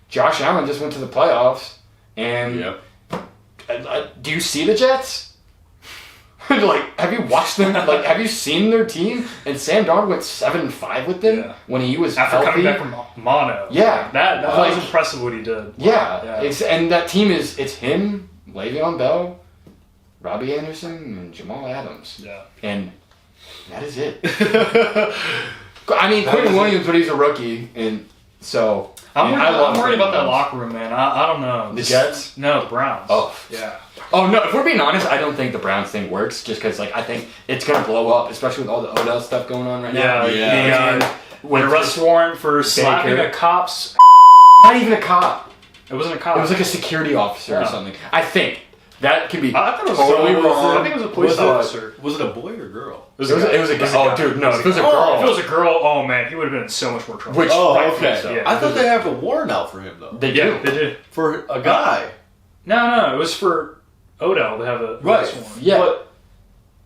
Josh Allen just went to the playoffs, and do you see the Jets? Like, have you watched them? Like, have you seen their team? And Sam Darnold went 7-5 with them when he was after healthy. coming back from mono. Yeah, that was impressive what he did. Yeah. And that team it's him, Le'Veon Bell, Robbie Anderson, and Jamal Adams. Yeah, and that is it. I mean, Quentin Williams, but he's a rookie, and so I'm worried Quentin about that Williams. locker room, man. I don't know. The Jets? No, the Browns. Oh. Yeah. Oh, no, if we're being honest, I don't think the Browns thing works just because, I think it's going to blow up, especially with all the Odell stuff going on right now. With arrest warrant for slapping a cop's... Not even a cop. It wasn't a cop. It was like a security officer or something. I think. That could be I thought it was totally wrong. I think it was a police officer. Was it a boy or girl? It was a guy. Oh, dude, no. If it was a girl. If it was a girl, oh, man, he would have been in so much more trouble. Which, okay. So. Yeah. I thought they have a warrant out for him, though. They do. They did. For a guy. No, it was for Odell to have a arrest warrant. Yeah. But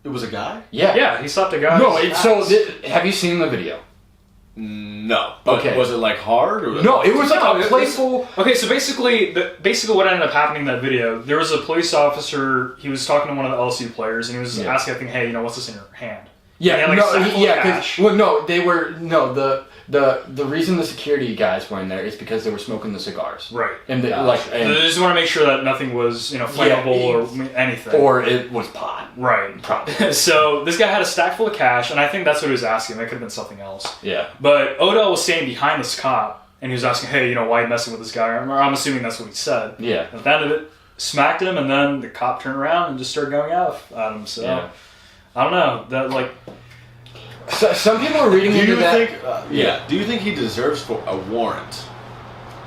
it was a guy? Yeah. Yeah, he slapped a guy. No, have you seen the video? No. But Okay. was it like hard? Or No, it was like No, a it playful... Okay, so basically what ended up happening in that video, there was a police officer, he was talking to one of the LSU players, and he was asking, I think, hey, what's this in your hand? Yeah, And he had, like, a sack full of cash. the reason the security guys were in there is because they were smoking the cigars. Right. And they just want to make sure that nothing was, flammable or anything. Or it was pot. Right. Probably. So this guy had a stack full of cash, and I think that's what he was asking. That could have been something else. Yeah. But Odell was standing behind this cop, and he was asking, hey, why are you messing with this guy? I'm assuming that's what he said. Yeah. And at the end of it, smacked him, and then the cop turned around and just started going at him. So, I don't know. That, So, some people are reading into that. Do you think he deserves for a warrant?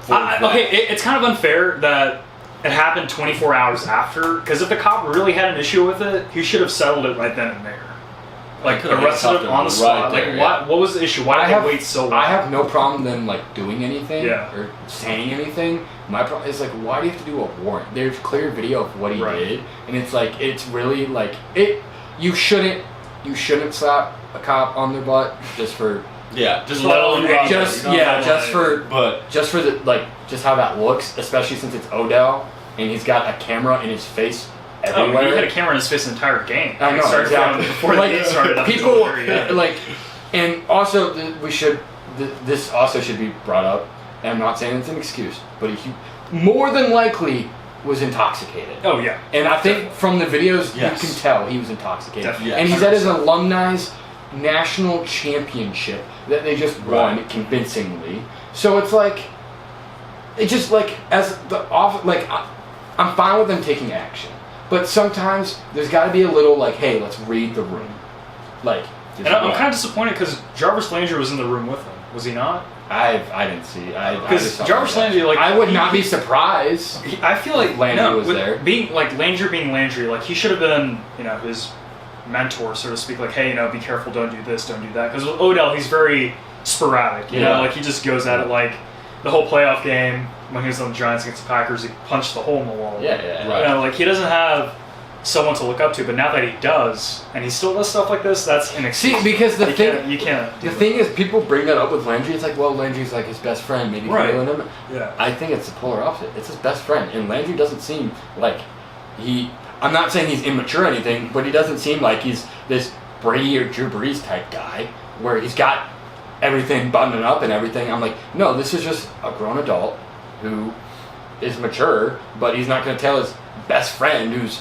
It's kind of unfair that it happened 24 hours after, because if the cop really had an issue with it, he should have settled it right then and there. Like, arrested him on the spot. Right there, what was the issue? Why did they wait so long? I have no problem them doing anything Yeah. or saying anything. My problem is why do you have to do a warrant? There's clear video of what he did, and it's it's really you shouldn't slap a cop on their butt just for just how that looks, especially since it's Odell and he's got a camera in his face everywhere. He had a camera in his face the entire game. I know, exactly. Before the game started. People and also this also should be brought up. And I'm not saying it's an excuse, but he more than likely was intoxicated. Oh yeah. And I think from the videos you can tell he was intoxicated. Definitely. And he's at his alumni's national championship that they just won convincingly. So it's I'm fine with them taking action, but sometimes there's got to be a little hey, let's read the room. And I'm kind of disappointed because Jarvis Landry was in the room with him. Was he not? I didn't see. Because Jarvis Landry, I would not be surprised. I feel like Landry was there. Being Landry being Landry, he should have been, his mentor, so to speak. Hey, be careful, don't do this, don't do that. Because with Odell, he's very sporadic. You know, he just goes at it the whole playoff game when he was on the Giants against the Packers. He punched the hole in the wall. Yeah. Right. He doesn't have someone to look up to, but now that he does, and he still does stuff like this, that's an excuse. See, because the thing is, people bring that up with Landry. It's Landry's his best friend, maybe killing him. Yeah. I think it's the polar opposite. It's his best friend, and Landry doesn't seem like he. I'm not saying he's immature or anything, but he doesn't seem like he's this Brady or Drew Brees type guy where he's got everything buttoned up and everything. I'm like, no, this is just a grown adult who is mature, but he's not going to tell his best friend who's,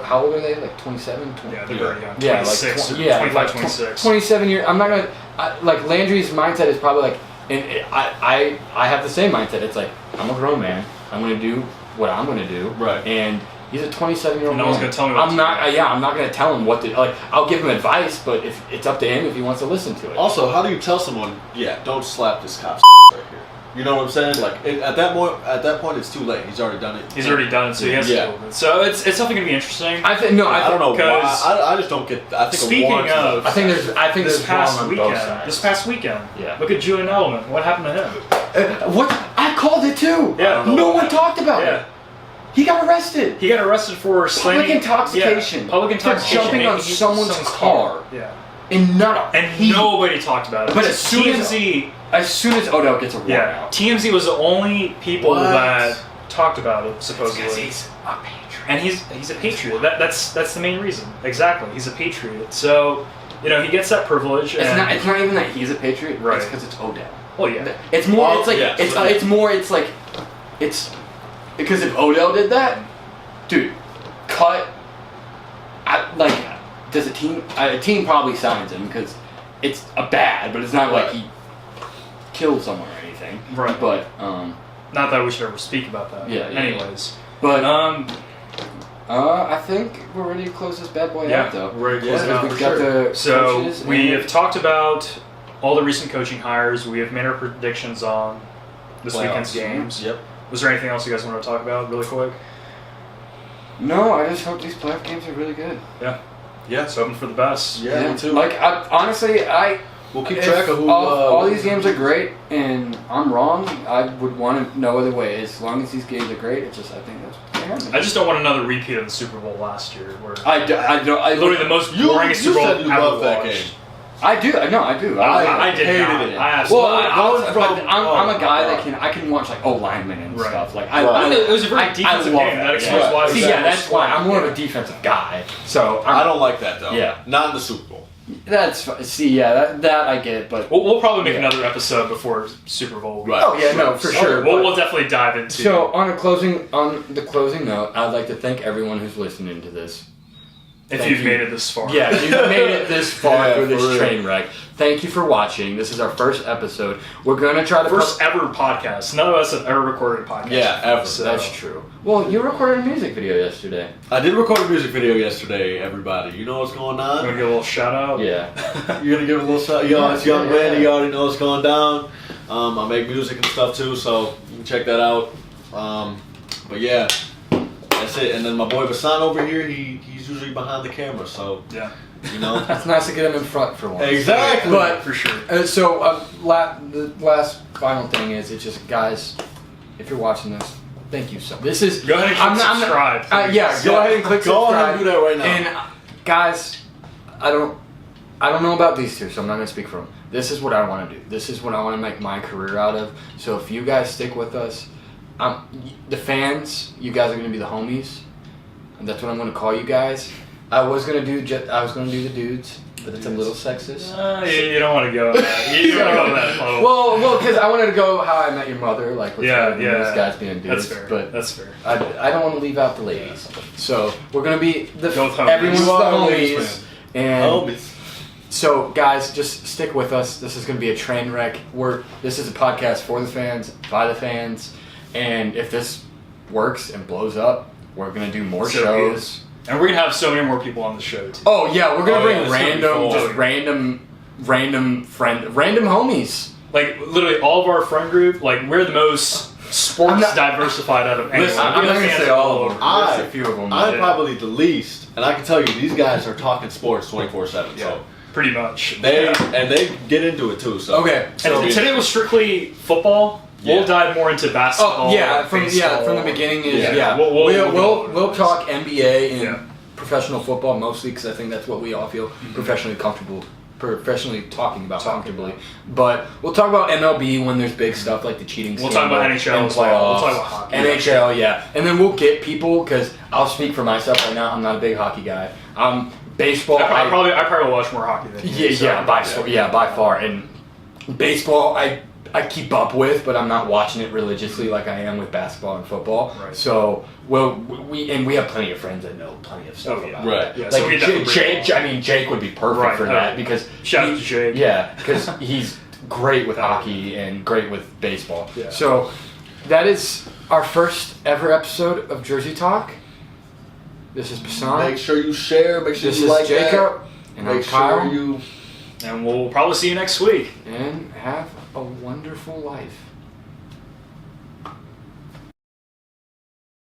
how old are they? Like 27? 20? Yeah, they're very young. Yeah, 26, like 25, 26. 27 years. I'm not going to, like Landry's mindset is probably like, and I have the same mindset. It's like, I'm a grown man. I'm going to do what I'm going to do. Right. And he's a 27-year-old man. No one's going to tell me what I'm not going to tell him what to, like, I'll give him advice, but if it's up to him if he wants to listen to it. Also, how do you tell someone, don't slap this cop's right here? You know what I'm saying? Like at that point, it's too late. He's already done it. He's already done it, so he has to deal with it. So it's definitely going to be interesting. I don't know. I just don't get. I think speaking of, I think there's this past wrong on weekend. both sides. This past weekend, Yeah. Look at Julian Edelman. What happened to him? What I called it too. Yeah. No one talked about it. He got arrested. He got arrested for Public intoxication. Yeah, public intoxication. For jumping on someone's car. Yeah. And nobody talked about it. But as soon as Odell gets a warrant out. TMZ was the only people What? that talked about it, supposedly. Because he's a patriot. And he's a patriot. That's the main reason. Exactly. He's a patriot. So, he gets that privilege. It's not even that he's a patriot. Right. It's because it's Odell. Well, yeah. It's more. Well, it's like yeah, it's because if Odell did that, dude, does a team probably signs him because it's a bad, but it's not like he killed someone or anything. Right. But not that we should ever speak about that. Yeah. Anyways. But I think we're ready to close this bad boy out, though. We're ready to close it out, We've for got sure. the So coaches we and- have talked about all the recent coaching hires. We have made our predictions on this weekend's games. Yep. Was there anything else you guys want to talk about really quick? No, I just hope these playoff games are really good. Yeah. Yeah. Just hoping for the best. Yeah, me too. Like, honestly, We'll keep track of who. all these games are great, and I'm wrong. I would want to no other way. As long as these games are great, it's just I think that's what's going to happen. I just don't want another repeat of the Super Bowl last year, where I literally the most boring Super Bowl said you I've loved ever that watched. game. I do. I do. I did hated not. it. I absolutely. I'm a guy that I can watch like linemen and Right. stuff. Like it was a very defensive love game. That explains Yeah. why. it was See, so that's why close. I'm more of a defensive guy. So I don't like that though. Yeah. Not in the Super Bowl. That's that I get, but We'll probably make another episode before Super Bowl. Right. oh yeah, no, for sure. We'll definitely dive into. So on the closing note, I'd like to thank everyone who's listening to this. if you've made it this far. Yeah, if you've made it this far Yeah, through this for real. train wreck. Thank you for watching. This is our first episode. We're gonna try to First ever podcast. None of us have ever recorded a podcast. Yeah, ever. So, That's true. Well, you recorded a music video yesterday. I did record a music video yesterday. Everybody, you know what's going I'm gonna on? give a little shout out. Yeah. You're gonna give it a little shout. Yo, it's Young Yeah. Randy. You already know what's going down. I make music and stuff too, so you can check that out. But yeah, that's it. And then my boy Basant over here, he's usually behind the camera, so Yeah. you know. It's nice to get him in front for once. Exactly. But For sure. so the last final thing is, it's just guys, if you're watching this, thank you so much. This is Go ahead and click subscribe. Yeah, go ahead and click Go subscribe. ahead and do that right now. And guys, I don't know about these two, so I'm not gonna speak for them. This is what I want to do. This is what I want to make my career out of. So if you guys stick with us, the fans, you guys are gonna be the homies, and that's what I'm gonna call you guys. I was gonna do the dudes, but it's a little sexist. You don't want to go. You don't want to go that low. Well, because I wanted to go How I Met Your Mother, like with Yeah, these yeah. guys being dudes. That's fair. But That's fair. I don't want to leave out the ladies. So we're gonna be Go with homies. everyone's the You are ladies, homies, and Homies. so guys, just stick with us. This is gonna be a train wreck. This is a podcast for the fans, by the fans, and if this works and blows up, we're gonna do more So shows. And we're gonna have so many more people on the show too. Oh yeah, we're gonna Oh, yeah, bring it's gonna be full. random homies. Like literally all of our friend group. Like we're the most sports I'm not- diversified out of anyone. Listen, I'm not gonna say all of them. I- There's a few of them. I'm Yeah. probably the least, and I can tell you these guys are talking sports 24/7. Yeah, So pretty much. they get into it too. So Okay, so And today was strictly football. We'll Yeah. dive more into basketball. oh yeah, from baseball. the beginning is Yeah. yeah. We'll We'll talk NBA and Yeah. professional football mostly because I think that's what we all feel professionally comfortable professionally talking about comfortably. But we'll talk about MLB when there's big stuff like the cheating We'll scandal talk about NHL and as well. We'll playoffs. talk about hockey. NHL, yeah. And then we'll get people, because I'll speak for myself right now. I'm not a big hockey guy. Baseball, I probably will watch more hockey than you. by far. And baseball, I keep up with, but I'm not watching it religiously like I am with basketball and football. Right. So, we have plenty of friends that know plenty of stuff about Right. it. Yeah, so Like Jake would be perfect for that because shout out to Jake. Yeah, because he's great with hockey and great with baseball. Yeah. So that is our first ever episode of Jersey Talk. This is Basant. Make sure you share. Make sure This you is like Jacob. that. And I'm Make Kyle. sure you. And we'll probably see you next week. And have a wonderful life.